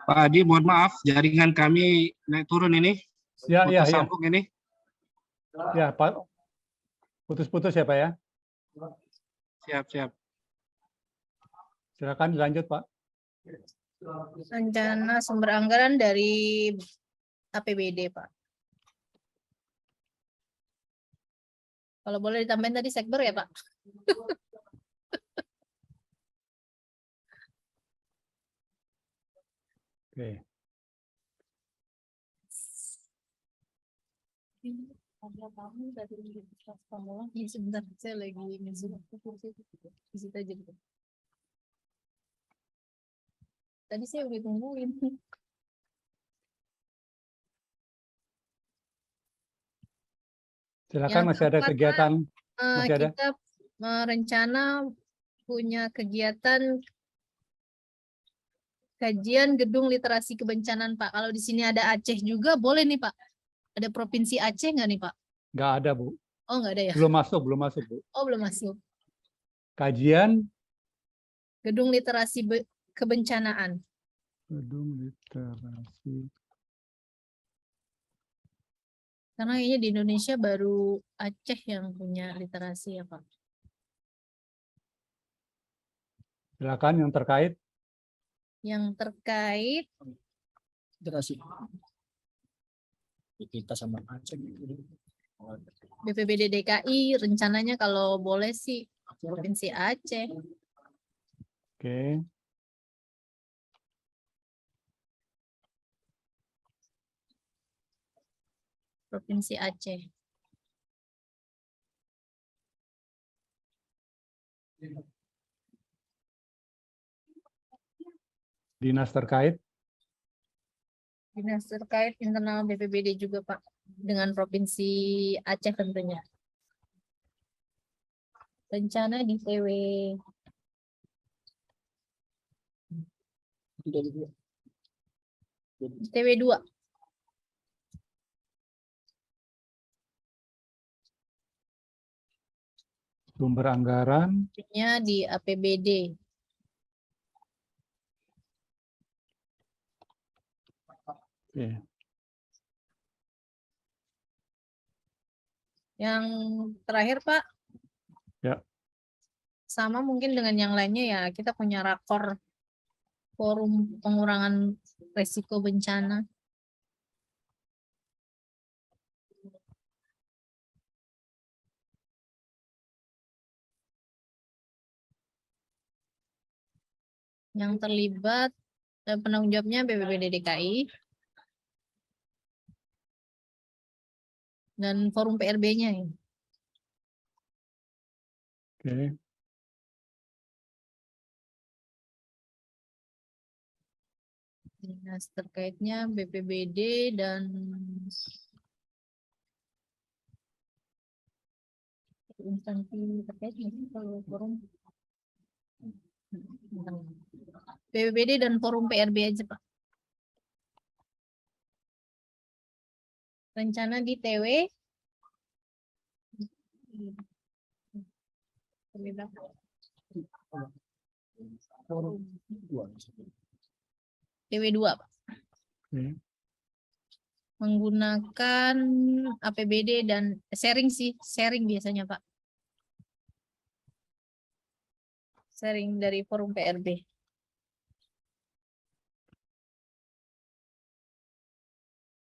Pak Adi, mohon maaf, jaringan kami naik turun ini. Ya, ya, Putus ya. sambung ini. Ya, Pak. Putus-putus ya, Pak ya. Siap. Silakan lanjut, Pak. Rencana sumber anggaran dari APBD, Pak. Kalau boleh ditambahin tadi sekber ya, Pak. Oke. Iya, sebentar, saya lagi nge-zoom. Di situ aja. Tadi saya udah tungguin. Silakan, Yang masih ada keempat, kegiatan. Masih ada? Kita rencana punya kegiatan kajian gedung literasi kebencanaan, Pak. Kalau di sini ada Aceh juga, boleh nih, Pak. Ada provinsi Aceh nggak nih, Pak? Nggak ada, Bu. Oh, nggak ada ya? Belum masuk, Bu. Oh, belum masuk. Kajian Gedung literasi kebencanaan. gedung literasi. Karena kayaknya di Indonesia baru Aceh yang punya literasi ya, Pak. Silakan yang terkait. Yang terkait literasi kita sama Aceh. BPBD DKI rencananya kalau boleh sih Provinsi Aceh. Oke. Provinsi Aceh. Dinas terkait. Dinas terkait internal BPBD juga, Pak. Dengan Provinsi Aceh tentunya. Rencana di TW. TW 2. Sumber anggaran. Di APBD. Oke. Yang terakhir, Pak. Ya. Sama mungkin dengan yang lainnya ya, kita punya rakor forum pengurangan risiko bencana. Yang terlibat penanggung jawabnya BPBD DKI dan forum PRB-nya ya. Oke. Dinas terkaitnya BPBD dan instansi terkaitnya kalau forum BPBD dan forum PRB aja, Pak. Rencana di TW TW 2, Pak. Oke. Menggunakan APBD dan sharing biasanya, Pak. Sharing dari forum PRB.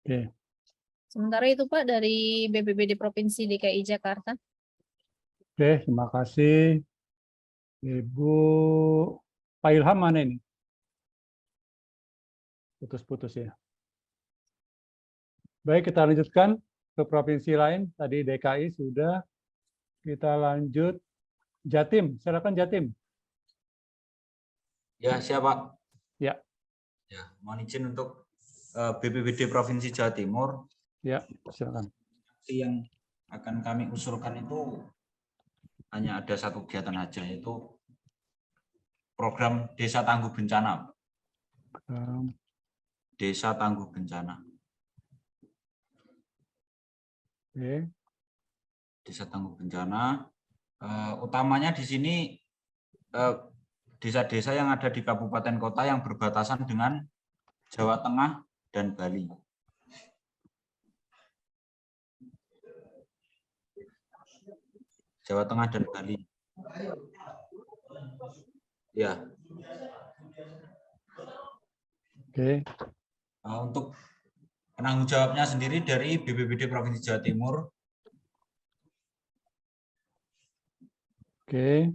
Oke. Sementara itu, Pak, dari BPBD Provinsi DKI Jakarta. Oke, terima kasih. Ibu Pak Ilham mana ini? Putus-putus ya. Baik, kita lanjutkan ke provinsi lain. Tadi DKI sudah. Kita lanjut Jatim. Silakan Jatim. Ya, siapa? Ya. Ya, mohon izin untuk BPBD Provinsi Jawa Timur. Ya, silakan. Yang akan kami usulkan itu hanya ada satu kegiatan aja, yaitu program Desa Tangguh Bencana. Desa Tangguh Bencana. Oke. Desa Tangguh Bencana. Utamanya di sini desa-desa yang ada di kabupaten kota yang berbatasan dengan Jawa Tengah dan Bali. Jawa Tengah dan Bali. Ya. Oke. Untuk penanggung jawabnya sendiri dari BPBD Provinsi Jawa Timur. Oke.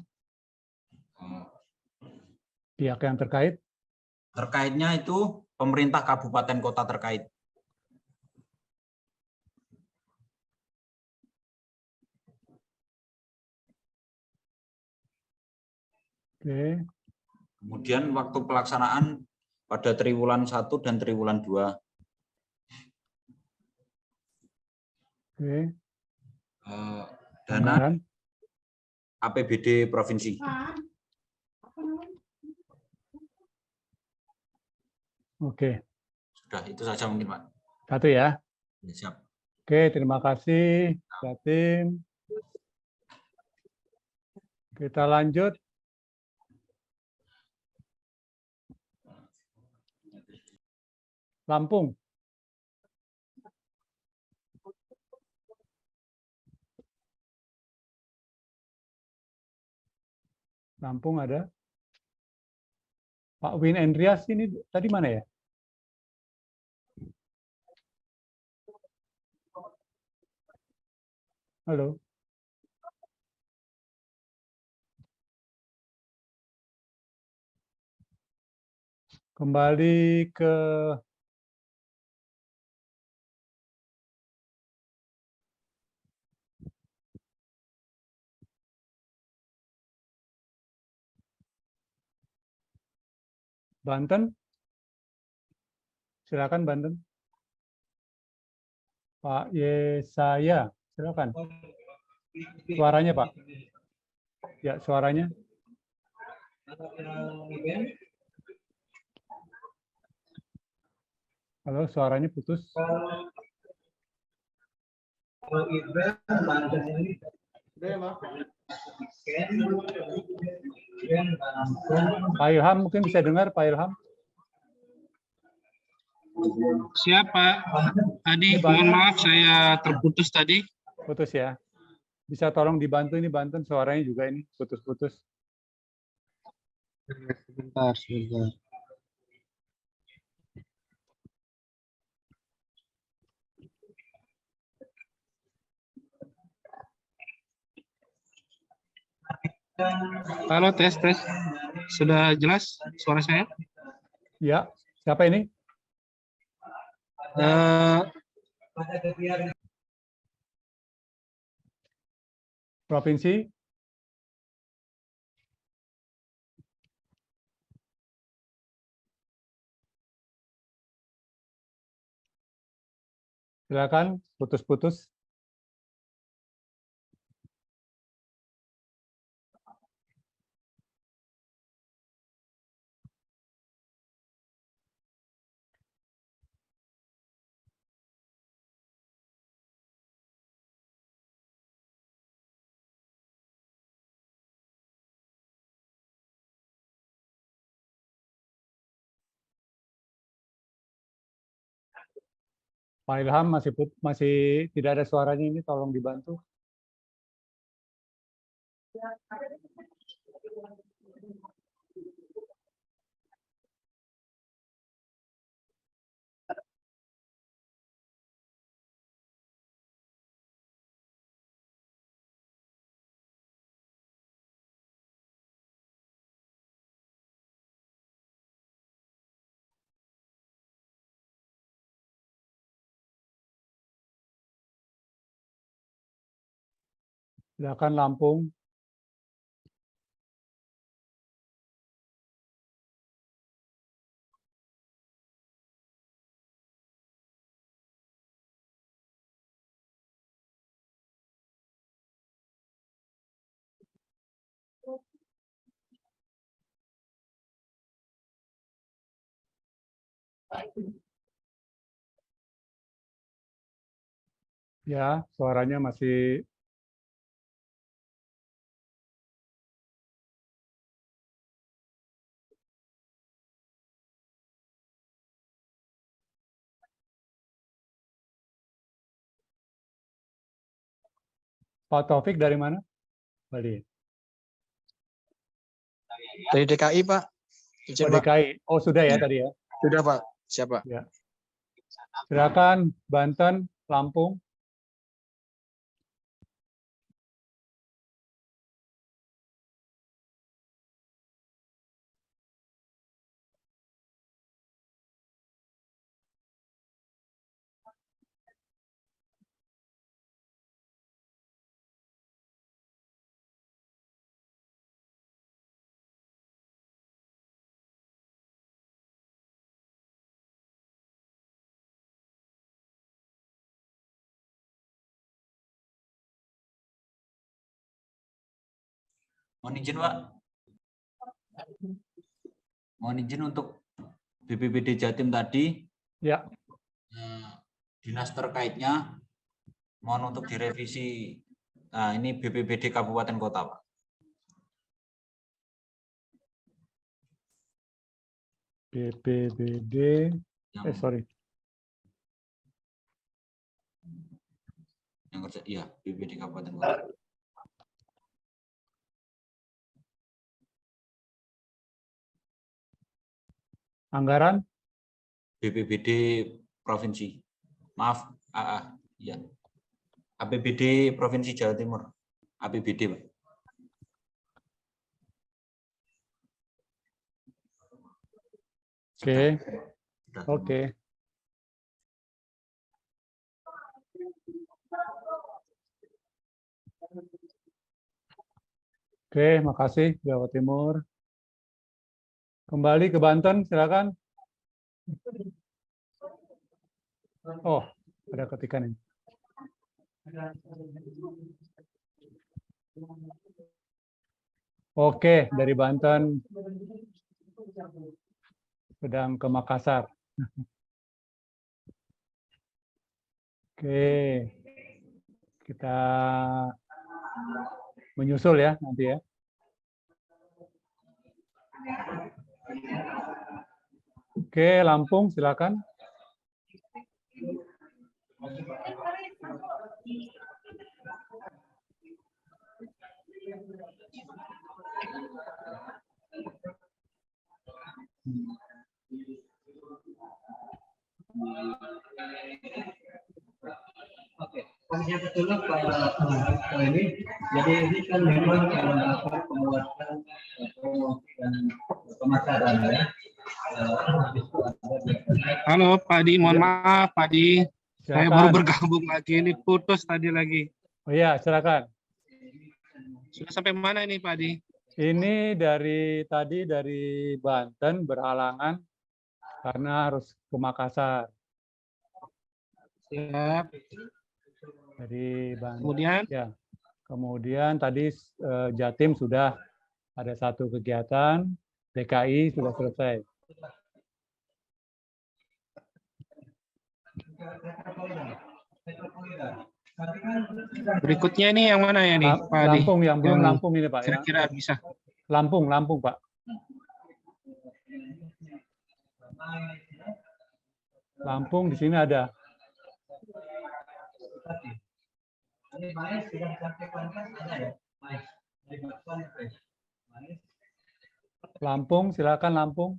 Pihak yang terkait? Terkaitnya itu pemerintah kabupaten kota terkait. Oke. Kemudian waktu pelaksanaan pada triwulan 1 dan triwulan 2. Oke. Dana Anggaran? APBD provinsi. Oke. Sudah, itu saja mungkin, Pak. Satu ya. Ya, siap. Oke, terima kasih Jatim. Kita lanjut. Lampung. Lampung ada. Pak Win Endrias ini tadi mana ya? Halo. Kembali ke Banten. Silakan Banten. Pak Yesaya, silakan. Suaranya, Pak. Ya, suaranya. Halo, suaranya putus. Pak Ilham mungkin bisa dengar, Pak Ilham. Siapa? Tadi mohon maaf saya terputus tadi. Putus ya. Bisa tolong dibantu ini Banten, suaranya juga ini putus-putus. Sebentar, sebentar. Halo, tes, tes. Sudah jelas suara saya? Ya, siapa ini? Provinsi? Silakan, putus-putus. Pak Ilham masih tidak ada suaranya ini, tolong dibantu. Silakan Lampung. Ya, suaranya masih Pak Taufik dari mana? Bali. Dari DKI, Pak. Izin, Oh, Pak. DKI. Oh, sudah ya Iya. tadi ya. Sudah, Pak. Siapa? Ya. Silakan Banten, Lampung. Mohon izin, Pak. Mohon izin untuk BPBD Jatim tadi, Ya, dinas terkaitnya mohon untuk direvisi. Nah, ini BPBD Kabupaten Kota, Pak. BPBD. Sorry. Yang kerja, iya, BPBD Kabupaten Kota. Anggaran. BPBD Provinsi. Maaf, iya. APBD Provinsi Jawa Timur. APBD, Pak. Oke. Sudah. Oke. Oke, makasih Jawa Timur. Kembali ke Banten, silakan. Oh, ada ketikan ini. Oke, dari Banten sedang ke Makassar. Oke, kita menyusul ya nanti ya. Oke, Lampung silakan. Oke, yang kedua Pak ini, jadi ini kan memang penguatan dan pemasaran ya. Halo Pak Di, mohon maaf Pak Di. Saya Silakan. baru bergabung lagi, ini putus tadi lagi. Oh iya, silakan. Sudah sampai mana ini Pak Di? Ini dari tadi dari Banten berhalangan karena harus ke Makassar. Siap. Dari Banten. Kemudian? Ya. Kemudian tadi Jatim sudah ada satu kegiatan, DKI sudah selesai. Berikutnya ini yang mana ya nih Pak Di? Lampung, yang belum Lampung ini Pak. Kira-kira ya. bisa. Lampung Pak. Lampung di sini ada. Lampung, silakan Lampung.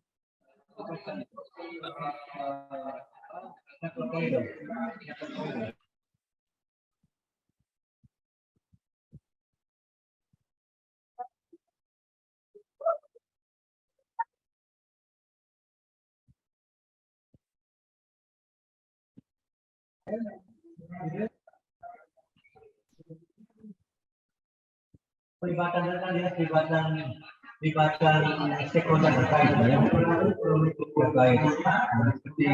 pelibatan tadi ya, pelibatan stakeholder terkait ya. Terkait seperti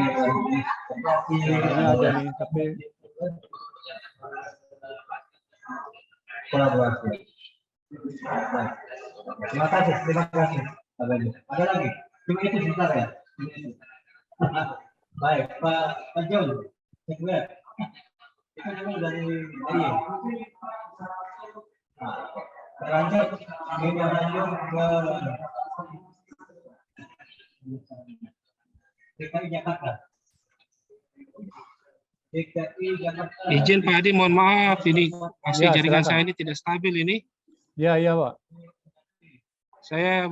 Ini ada nih, tapi kolaborasi. Baik. Terima kasih. Ada lagi? Cuma itu sebentar ya. Baik, Pak John. Sekber. Kita dulu dari nah, lanjut ke DKI Jakarta. DKI Jakarta. Izin Pak Adi, mohon maaf ini masih Ya, jaringan silakan. saya ini tidak stabil ini. ya Pak. Saya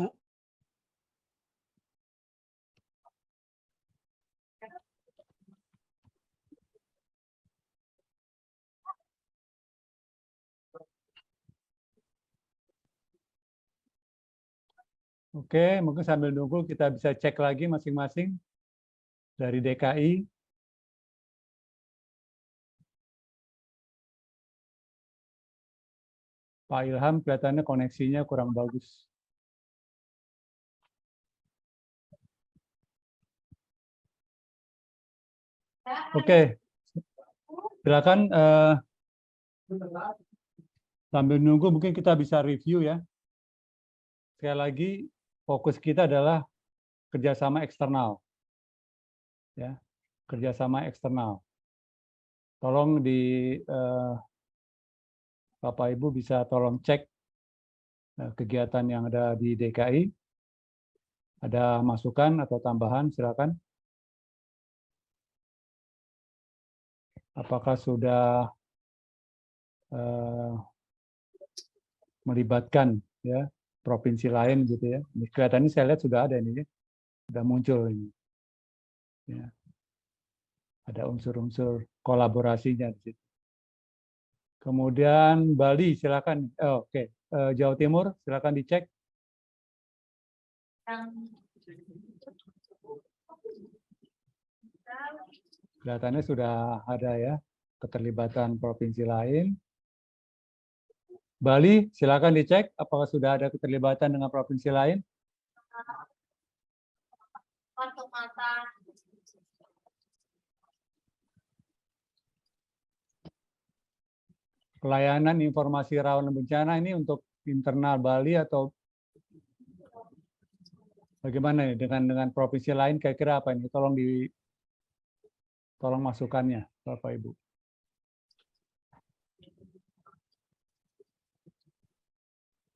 Oke, mungkin sambil nunggu kita bisa cek lagi masing-masing dari DKI. Pak Ilham kelihatannya koneksinya kurang bagus. Oke, silakan sambil nunggu mungkin kita bisa review ya. Sekali lagi fokus kita adalah kerjasama eksternal, ya, kerjasama eksternal. Tolong di Bapak Ibu bisa tolong cek kegiatan yang ada di DKI. Ada masukan atau tambahan, silakan. Apakah sudah melibatkan ya provinsi lain gitu ya? Kelihatannya saya lihat sudah ada ini, ya. Sudah muncul ini. Ya. Ada unsur-unsur kolaborasinya di situ. Kemudian Bali, silakan. Oke. Jawa Timur, silakan dicek. Kelihatannya sudah ada ya keterlibatan provinsi lain. Bali, silakan dicek apakah sudah ada keterlibatan dengan provinsi lain. Pelayanan informasi rawan bencana ini untuk internal Bali atau bagaimana nih dengan provinsi lain kira-kira apa ini? Tolong masukannya, Bapak Ibu.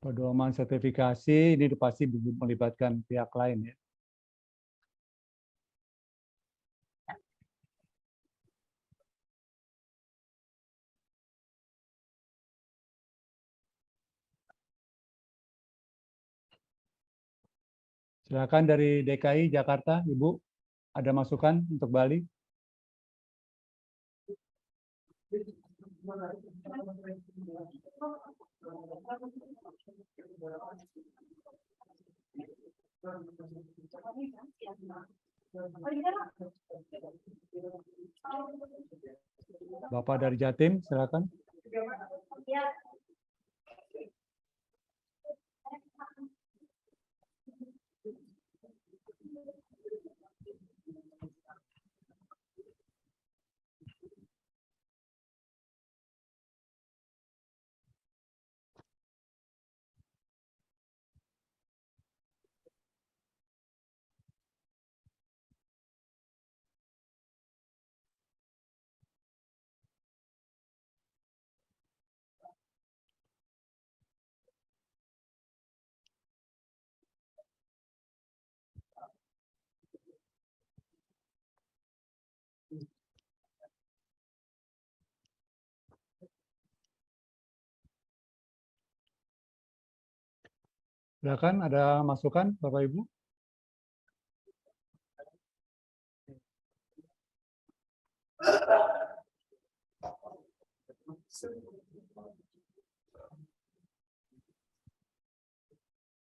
Pedoman sertifikasi ini pasti melibatkan pihak lain ya. Silakan dari DKI Jakarta, Ibu, ada masukan untuk Bali? Bapak dari Jatim, silakan. Silakan, ada masukan, Bapak Ibu?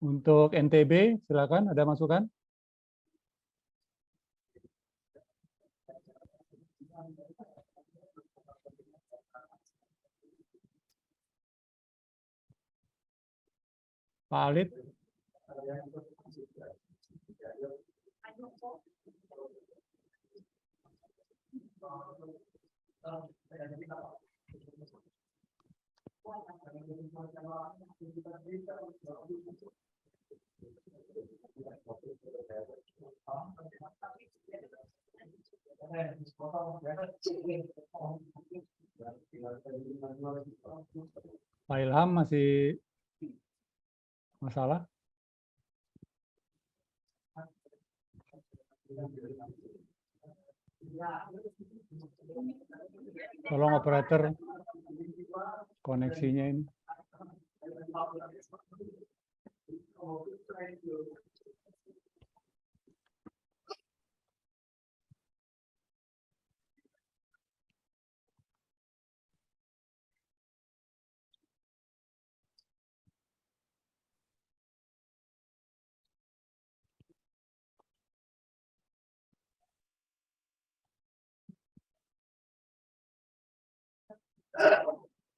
Untuk NTB, silakan, ada masukan? Pak Alid. Pak Ilham masih masalah? Tolong operator koneksinya ini.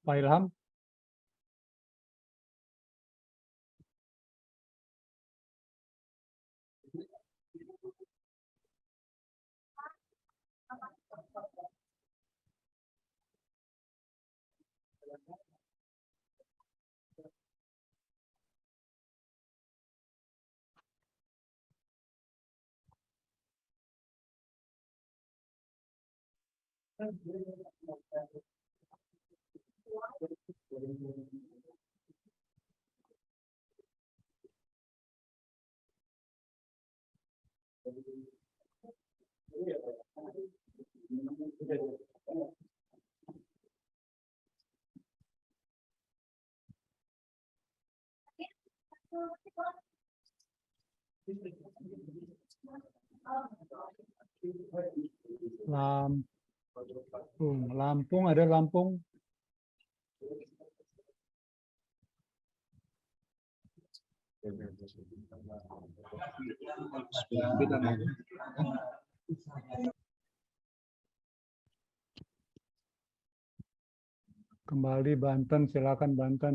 Pak Ilham. Lampung ada Lampung. Kembali Banten, silakan Banten.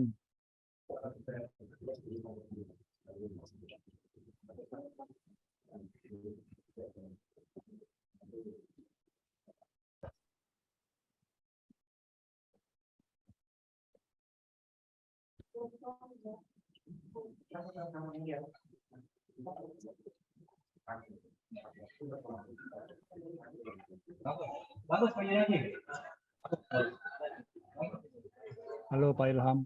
Bagus Pak Yadi. Halo Pak Ilham.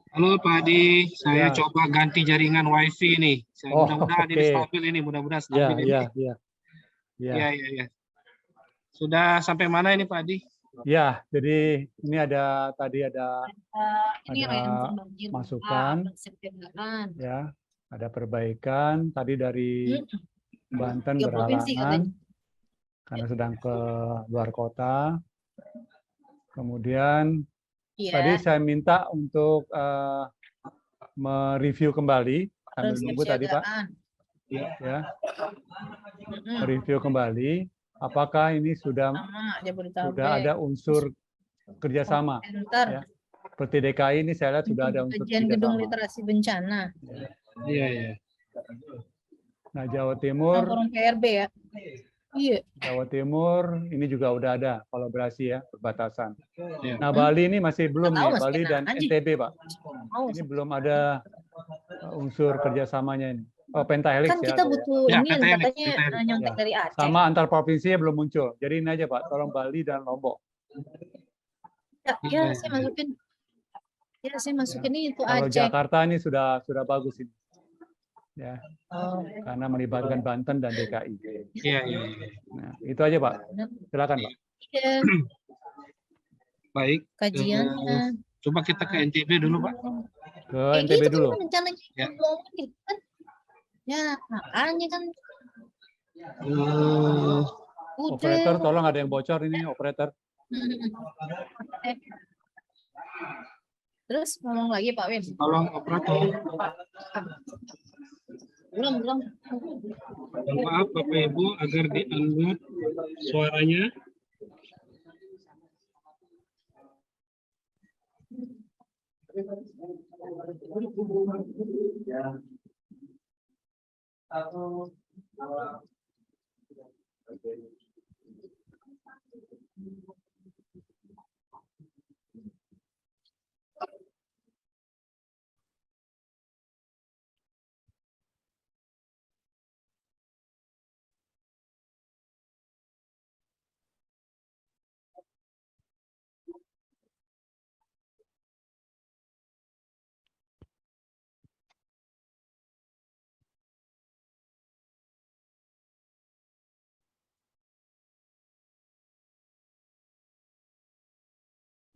Halo Pak Adi, saya Ya. coba ganti jaringan WiFi nih. Oh, Mudah-mudahan ini oke. stabil ini, mudah-mudahan Ya, stabil ini. ya. Ya. Sudah sampai mana ini Pak Adi? Ya, jadi ini tadi ada Ini Ada reinform banjir, Pak, masukan. konsep kendaraan. ya, ada perbaikan tadi dari Banten 3 provinsi berhalangan katanya. karena sedang ke luar kota. Kemudian Iya, tadi saya minta untuk mereview kembali sambil harus nunggu tadi Pak, kesiagaan. ya, Mm-mm. mereview kembali apakah ini sudah Sama Jabodetabek. ada unsur kerjasama. Center, Ya. Seperti DKI ini saya lihat sudah ada unsur kajian gedung kerjasama. literasi bencana. Iya. Nah, Jawa Nah, Timur forum PRB ya. Iya. Jawa Timur ini juga udah ada kolaborasi ya, perbatasan. Iya. Nah, Bali ini masih belum tahu nih, Mas Bali Kena, dan anjing. NTB, Pak. Mau Ini belum ada unsur kerjasamanya ini. Oh, pentahelix kan ya. kita ada ya. butuh Ya, ini yang PTN. katanya nyontek Ya. dari Aceh. Sama antar provinsinya belum muncul. Jadi ini aja, Pak. Tolong Bali dan Lombok. Ya, saya masukin. Ya, saya masukin itu Kalau Aceh. Jakarta ini sudah bagus ini. Ya, Oh, karena melibatkan Banten dan DKI. Iya. Nah, itu aja, Pak. Silakan, Pak. iya, Baik. kajiannya. Coba kita ke NTB dulu Pak. Ke NTB Itu dulu. kan rencananya Ya. ngomong gitu kan. Ya, makanya kan Eh, Operator, udah. tolong ada yang bocor ini, operator. Eh. Terus ngomong lagi Pak Wim. Tolong operator. Belum. Mohon maaf Bapak Ibu agar di-unmute suaranya.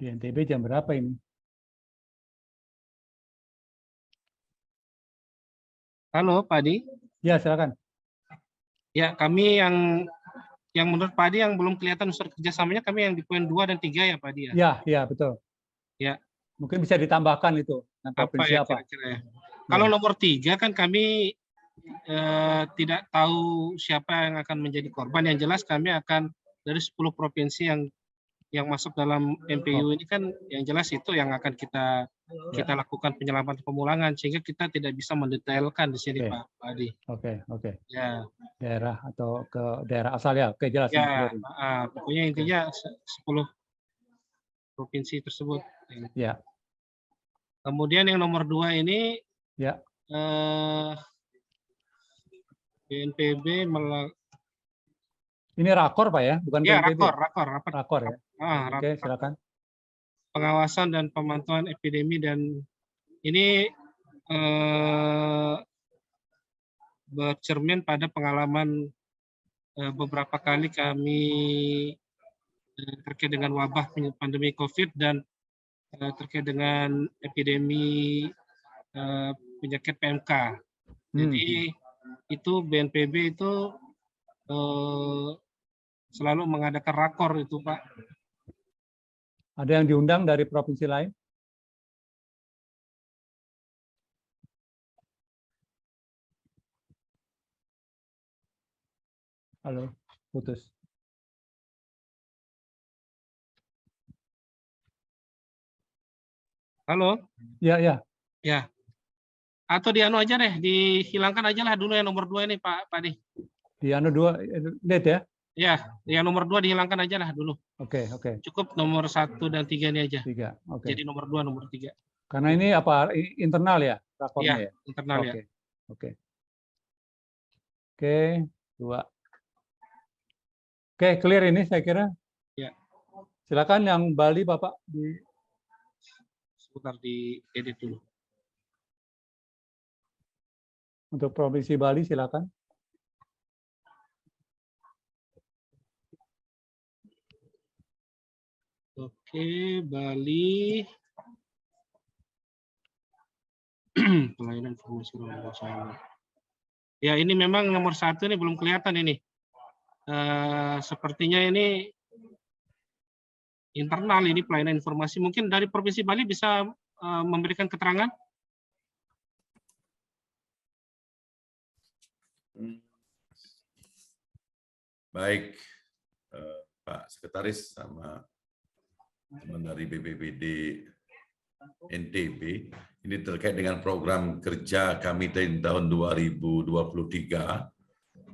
Di NTB jam berapa ini? Halo, Pak Adi. Ya, silakan. Ya, kami yang menurut Pak Adi yang belum kelihatan unsur kerjasamanya, kami yang di poin 2 dan 3 ya, Pak Adi ya. Ya, ya, betul. Ya. Mungkin bisa ditambahkan itu. Provinsi apa? Kira-kira ya? Kalau nomor 3 kan kami tidak tahu siapa yang akan menjadi korban. Yang jelas kami akan dari 10 provinsi yang masuk dalam MPU ini kan yang jelas itu yang akan kita lakukan penyelamatan pemulangan, sehingga kita tidak bisa mendetailkan di sini, Pak Adi. Oke. Ya. Daerah atau ke daerah asal ya. Oke, jelas. Ya, pokoknya intinya 10 provinsi tersebut. Ya. Kemudian yang nomor 2 ini ya. BNPB ini rakor Pak ya, bukan ya, BNPB. Rakor ya. Oke, rakor. silakan. Pengawasan dan pemantauan epidemi, dan ini bercermin pada pengalaman beberapa kali kami terkait dengan wabah pandemi COVID dan terkait dengan epidemi penyakit PMK. Jadi itu BNPB itu selalu mengadakan rakor itu, Pak. Ada yang diundang dari provinsi lain? Halo, putus. Halo? Ya. Atau di anu aja deh, dihilangkan aja lah dulu yang nomor 2 ini, Pak Adi. Di anu 2, lihat ya? Ya, yang nomor 2 dihilangkan aja lah dulu. Oke. Cukup nomor 1 dan 3 ini aja. 3, oke. Jadi nomor 2, nomor 3. Karena ini apa, internal ya? Rakornya ya? Internal ya. Oke, 2. Oke, clear ini saya kira. Ya. Silakan yang Bali, Bapak. Sebentar di edit dulu. Untuk Provinsi Bali, silakan. Oke, Bali. Pelayanan informasi bencana. Ya, ini memang nomor 1 ini belum kelihatan ini. Sepertinya ini internal ini pelayanan informasi. Mungkin dari Provinsi Bali bisa memberikan keterangan? Baik, Pak Sekretaris sama teman dari BPBD NTB, ini terkait dengan program kerja kami tahun 2023.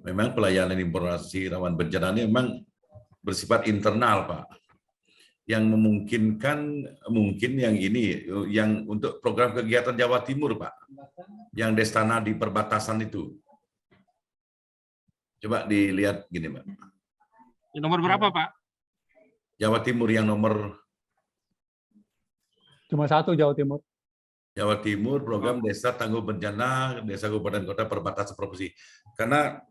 Memang pelayanan informasi rawan bencana ini memang bersifat internal, Pak. Yang memungkinkan mungkin yang untuk program kegiatan Jawa Timur, Pak. Yang Destana di perbatasan itu. Coba dilihat gini, Pak. Nomor berapa, Pak? Jawa Timur yang nomor Cuma 1 Jawa Timur. Jawa Timur, program Desa Tangguh Bencana, Desa Kabupaten Kota Perbatasan Provinsi. Karena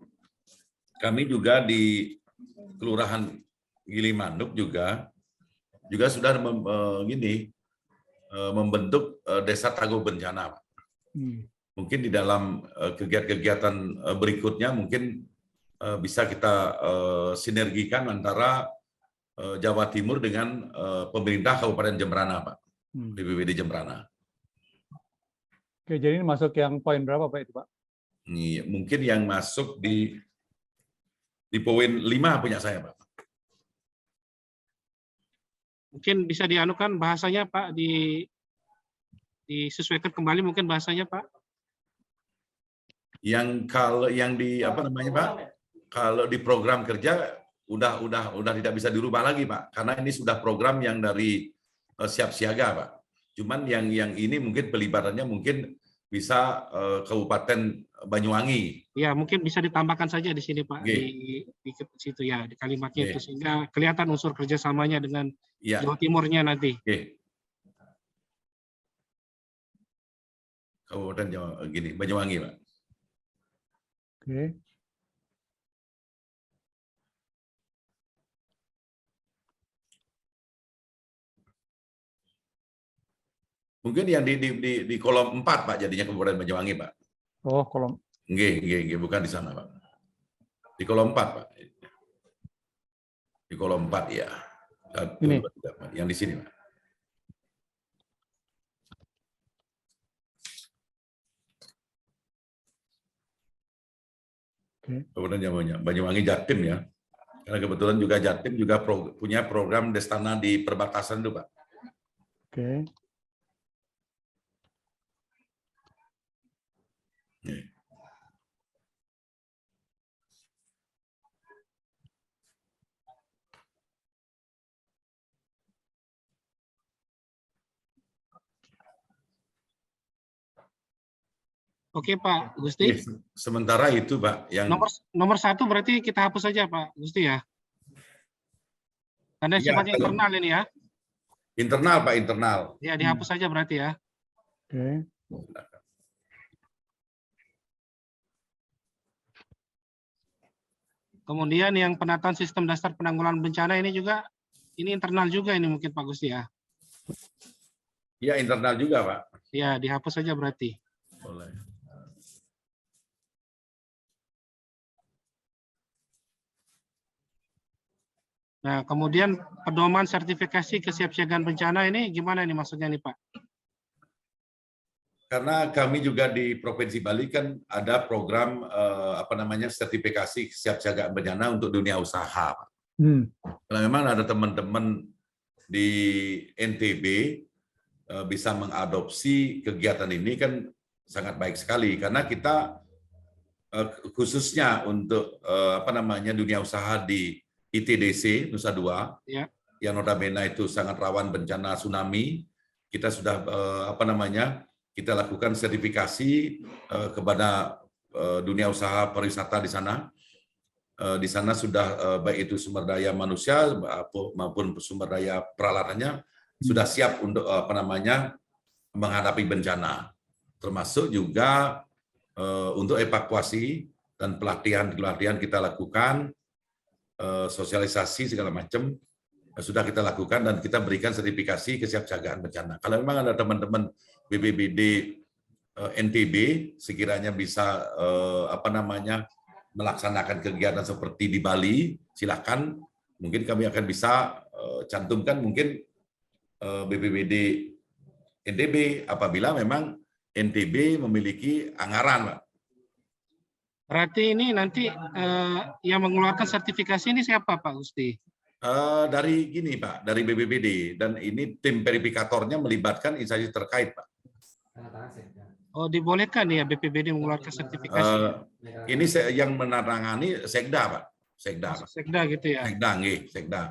kami juga di Kelurahan Gilimanuk juga sudah membentuk Desa Tangguh Bencana. Mungkin di dalam kegiatan-kegiatan berikutnya mungkin bisa kita sinergikan antara Jawa Timur dengan pemerintah Kabupaten Jembrana, Pak. BPBD Jembrana. Oke, jadi ini masuk yang poin berapa, Pak, itu, Pak? Ini mungkin yang masuk di poin 5 punya saya, Pak. Mungkin bisa dianukan bahasanya, Pak, disesuaikan kembali mungkin bahasanya Pak. Yang kalau yang di apa namanya Pak? Kalau di program kerja udah tidak bisa dirubah lagi Pak, karena ini sudah program yang dari siap siaga Pak. Cuman yang ini mungkin pelibatannya mungkin bisa Kabupaten Banyuwangi. Ya, mungkin bisa ditambahkan saja di sini Pak, di situ ya, di kalimatnya itu, sehingga kelihatan unsur kerjasamanya dengan Jawa Timurnya nanti. Kabupaten Banyuwangi Pak. Oke. Mungkin yang di kolom 4 Pak, jadinya Kabupaten Banyuwangi Pak. Oh, kolom. Nggih, bukan di sana Pak. Di kolom 4 Pak. Di kolom 4 ya. Ini. Yang di sini Pak. Kabupaten Banyuwangi Jatim ya. Karena kebetulan juga Jatim juga punya program Destana di perbatasan itu Pak. Oke. Oke Pak Gusti. Sementara itu Pak yang nomor 1 berarti kita hapus saja Pak Gusti ya. Karena sifatnya internal ini ya. Internal Pak, internal. Ya, dihapus saja berarti ya. Oke. Kemudian yang penataan sistem dasar penanggulangan bencana ini juga, ini internal juga ini mungkin Pak Gusti ya. Ya, internal juga Pak. Ya, dihapus saja berarti. Boleh. Nah, kemudian pedoman sertifikasi kesiapsiagaan bencana ini gimana nih maksudnya nih Pak? Karena kami juga di Provinsi Bali kan ada program sertifikasi kesiapsiagaan bencana untuk dunia usaha. Kalau memang ada teman-teman di NTB bisa mengadopsi kegiatan ini kan sangat baik sekali, karena kita khususnya untuk dunia usaha di ITDC Nusa Dua, yang notabene itu sangat rawan bencana tsunami. Kita sudah kita lakukan sertifikasi kepada dunia usaha pariwisata di sana. Di sana sudah baik itu sumber daya manusia maupun sumber daya peralatannya sudah siap untuk menghadapi bencana, termasuk juga untuk evakuasi dan pelatihan kita lakukan, sosialisasi segala macam sudah kita lakukan dan kita berikan sertifikasi kesiapsiagaan bencana. Kalau memang ada teman-teman BPBD NTB sekiranya bisa melaksanakan kegiatan seperti di Bali, silakan. Mungkin kami akan bisa cantumkan mungkin BPBD NTB apabila memang NTB memiliki anggaran, Pak. Berarti ini nanti yang mengeluarkan sertifikasi ini siapa Pak Gusti? Dari gini Pak, dari BPBD, dan ini tim verifikatornya melibatkan instansi terkait Pak. Oh, dibolehkan ya BPBD mengeluarkan sertifikasi? Ini yang menandatangani Sekda Pak. Sekda, Pak. Sekda gitu ya? Sekda, nggih, Sekda.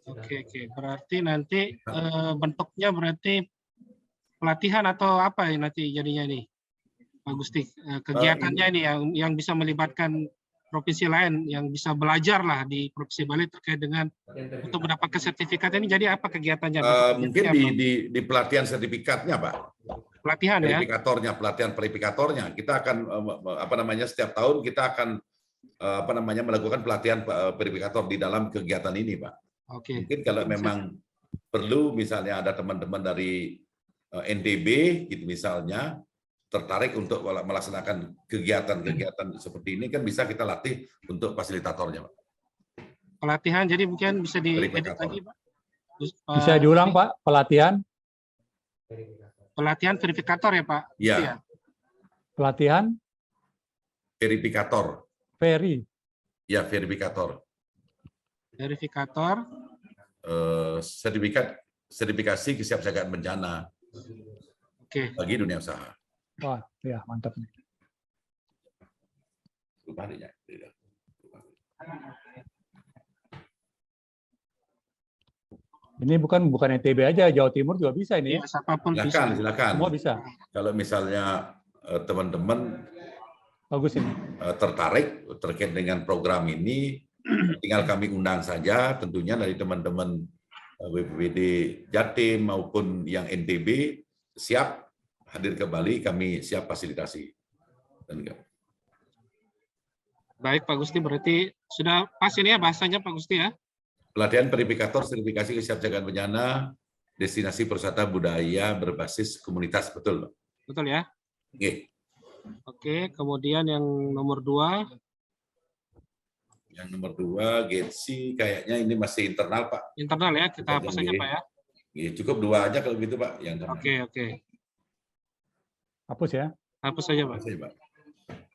Oke. Berarti nanti bentuknya berarti pelatihan atau apa ya nanti jadinya nih Pak Gusti? Kegiatannya ini yang bisa melibatkan provinsi lain, yang bisa belajar lah di Provinsi Bali terkait dengan untuk mendapatkan sertifikat ini. Jadi apa kegiatannya? Mungkin di pelatihan sertifikatnya Pak. Pelatihan ya? Pelatihan verifikatornya. Kita akan setiap tahun kita akan melakukan pelatihan verifikator di dalam kegiatan ini Pak. Oke. Mungkin kalau memang perlu misalnya ada teman-teman dari NTB gitu misalnya tertarik untuk melaksanakan kegiatan-kegiatan seperti ini, kan bisa kita latih untuk fasilitatornya Pak. Pelatihan, jadi mungkin bisa diedit lagi Pak? Bisa diulang Pak, pelatihan? Pelatihan verifikator ya Pak? Iya. Pelatihan? Verifikator. Ya, verifikator. Verifikator. Sertifikasi kesiapsiagaan bencana. Oke. bagi dunia usaha. Wah, ya mantap nih. Lupa adanya. Ini bukan NTB aja, Jawa Timur juga bisa ini ya. Iya, siapapun bisa. Silakan. Semua bisa. Kalau misalnya teman-teman Bagus ini. tertarik terkait dengan program ini, tinggal kami undang saja, tentunya dari teman-teman BPBD Jatim maupun yang NTB siap hadir ke Bali, kami siap fasilitasi. Baik Pak Gusti, berarti sudah pas ini ya bahasanya Pak Gusti ya. Pelatihan verifikator sertifikasi kesiapsiagaan bencana destinasi perwisata budaya berbasis komunitas, betul Pak? Betul ya. Oke. Oke, kemudian yang nomor 2. Yang nomor 2, Getsi, kayaknya ini masih internal Pak. Internal ya, kita hapus saja Pak ya. Ya, cukup 2 aja kalau gitu Pak. Yang Oke. Hapus ya. Hapus saja Pak. Pak.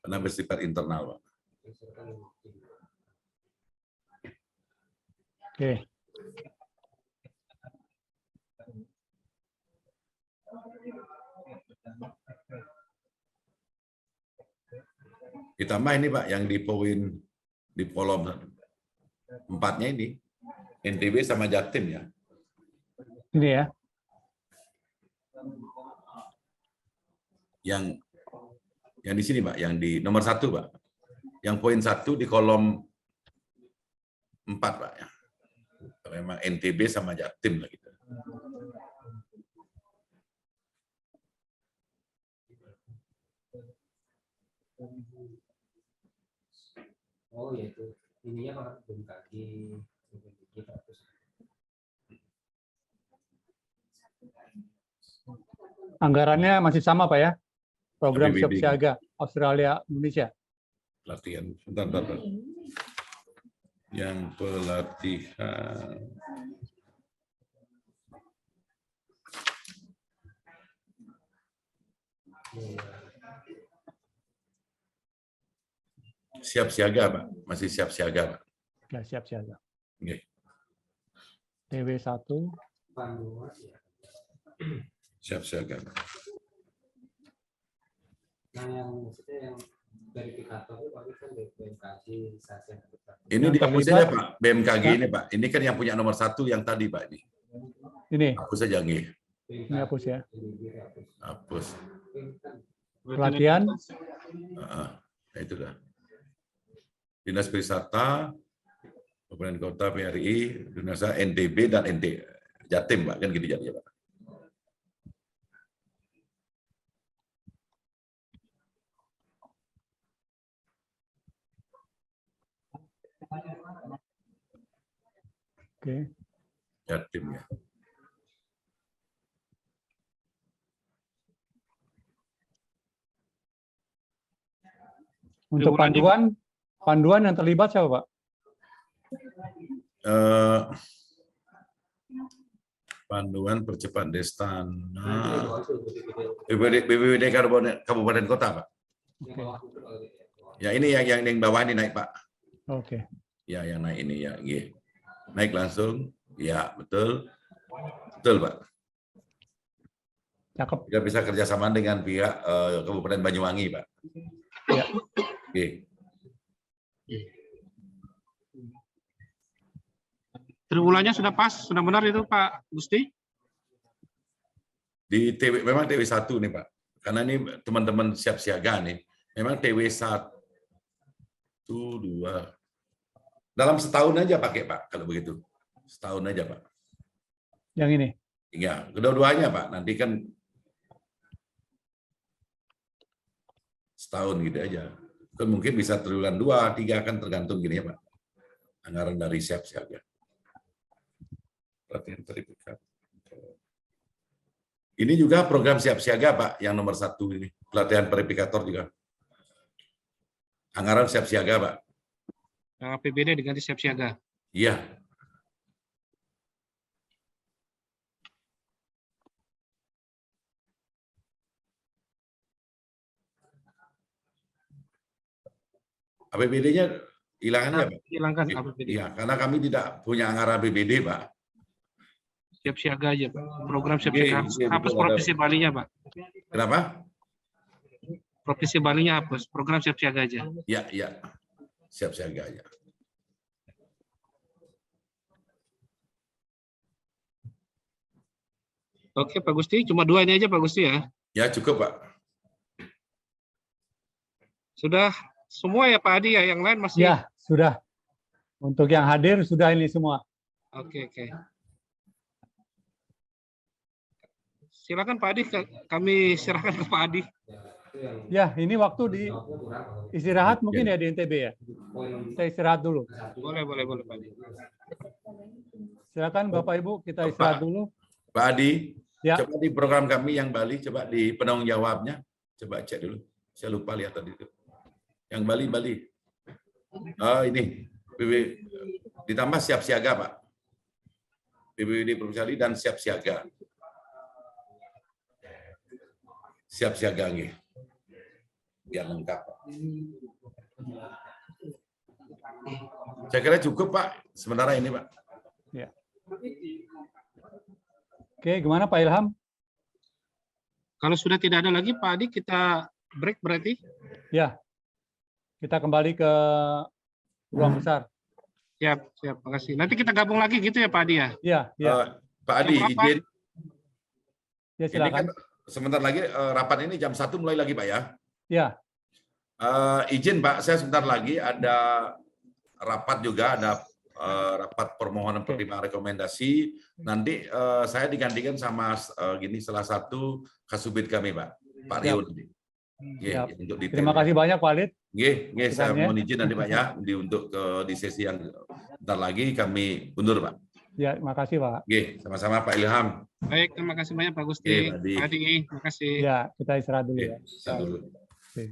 Karena bersifat internal Pak. Oke. Ditambah ini Pak, yang di poin di kolom 4-nya ini, NTB sama Jatim ya. Ini ya. Yang di sini Pak, yang di nomor 1 Pak. Yang poin 1 di kolom 4 Pak ya. Memang NTB sama Jatim lah gitu. Oh ya itu ininya Pak BMKG kita terus. Anggarannya masih sama Pak ya? Program APBD. siap siaga Australia Indonesia. Pelatihan, bentar. Yang pelatihan siap siaga Pak, masih siap siaga Pak. Ya, siap siaga. Oke. TW1. Panduan ya. Siap siaga. Nah yang maksudnya yang verifikator itu Pak kan BMKG Sasian. Ini Yang dihapus terlibat- saja Pak, BMKG Ya. ini Pak. Ini kan yang punya nomor 1 yang tadi Pak ini. Ini Hapus saja nggih. ini hapus ya. Hapus. Pelatihan. Itu dah. Dinas Pariwisata, Kabupaten Kota PRI, Dinas NTB dan Jatim Pak, kan gitu jadinya Pak. Oke. Jatim ya. Untuk panduan yang terlibat siapa Pak? Panduan percepat Destana BPBD Kabupaten Kota Pak. Ya ini yang bawah ini naik Pak. Oke. Ya yang naik ini ya, G. Naik langsung. Ya betul, betul Pak. Cakep. Kita bisa kerjasama dengan pihak Kabupaten Banyuwangi Pak. Ya. Oke. Triwulannya sudah pas, sudah benar itu Pak Gusti? Di memang TW1 nih Pak. Karena ini teman-teman siap siaga nih. Memang TW1 2 dalam setahun aja pakai Pak kalau begitu. Setahun aja Pak. Yang ini. Ya, kedua-duanya Pak. Nanti kan setahun gitu aja. Kan mungkin bisa triwulan 2, 3 kan tergantung gini ya Pak. Anggaran dari siap siaga. Pelatihan sertifikat. Ini juga program siap siaga Pak, yang nomor 1 ini. Pelatihan verifikator juga. Anggaran siap siaga Pak. APBD diganti siap siaga. Iya. APBD-nya hilangan ya Pak? Hilangkan APBD. Iya, karena kami tidak punya anggaran APBD Pak. siap siaga aja, Pak. Program siap Oke, siaga. oke, Hapus betul, provinsi Balinya, Pak. Kenapa? Provinsi Balinya hapus. Program siap siaga aja. Ya, ya. Siap siaga aja. Oke, Pak Gusti. Cuma 2 ini aja, Pak Gusti ya. Ya, cukup, Pak. Sudah semua ya, Pak Adi ya. Yang lain masih. Ya, sudah. Untuk yang hadir sudah ini semua. Oke, oke. Silakan Pak Adi, kami serahkan ke Pak Adi. Ya, ini waktu di istirahat mungkin ya di NTB ya. Kita istirahat dulu. Boleh, Pak Adi. Silakan Bapak Ibu, kita istirahat dulu. Pak Adi, Ya. coba di program kami yang Bali, coba di penanggung jawabnya, coba cek dulu. Saya lupa lihat tadi itu. Yang Bali. Oh, ini. Ditambah siap siaga, Pak. BPBD Provinsi Bali dan siap siaga. Siap siaga nggih. Biar lengkap. Saya kira cukup, Pak. Sementara ini, Pak. Ya. Oke, gimana Pak Ilham? Kalau sudah tidak ada lagi Pak Adi, kita break berarti? Ya. Kita kembali ke ruang besar. Siap. Makasih. Nanti kita gabung lagi gitu ya Pak Adi ya? Ya, ya. Pak Adi, Jam berapa? izin. Ya, Ini silakan. kan sebentar lagi rapat ini jam 1 mulai lagi, Pak ya. Ya, Izin Pak, saya sebentar lagi ada rapat juga, ada rapat permohonan Oke. pertimbangan rekomendasi. Nanti saya digantikan sama salah satu kasubit kami, Pak Rio nanti. Nggih, Siap. untuk detail. Terima kasih banyak Pak Alit. Nggih, saya Masukannya. mohon izin nanti Pak ya, untuk di sesi yang bentar lagi kami undur, Pak. Ya, makasih Pak. Nggih, sama-sama Pak Ilham. Baik, terima kasih banyak Pak Gusti. Oke, Pak Adi. Pak Adi, terima kasih. Ya, kita istirahat dulu Oke, ya. saya dulu. Oke.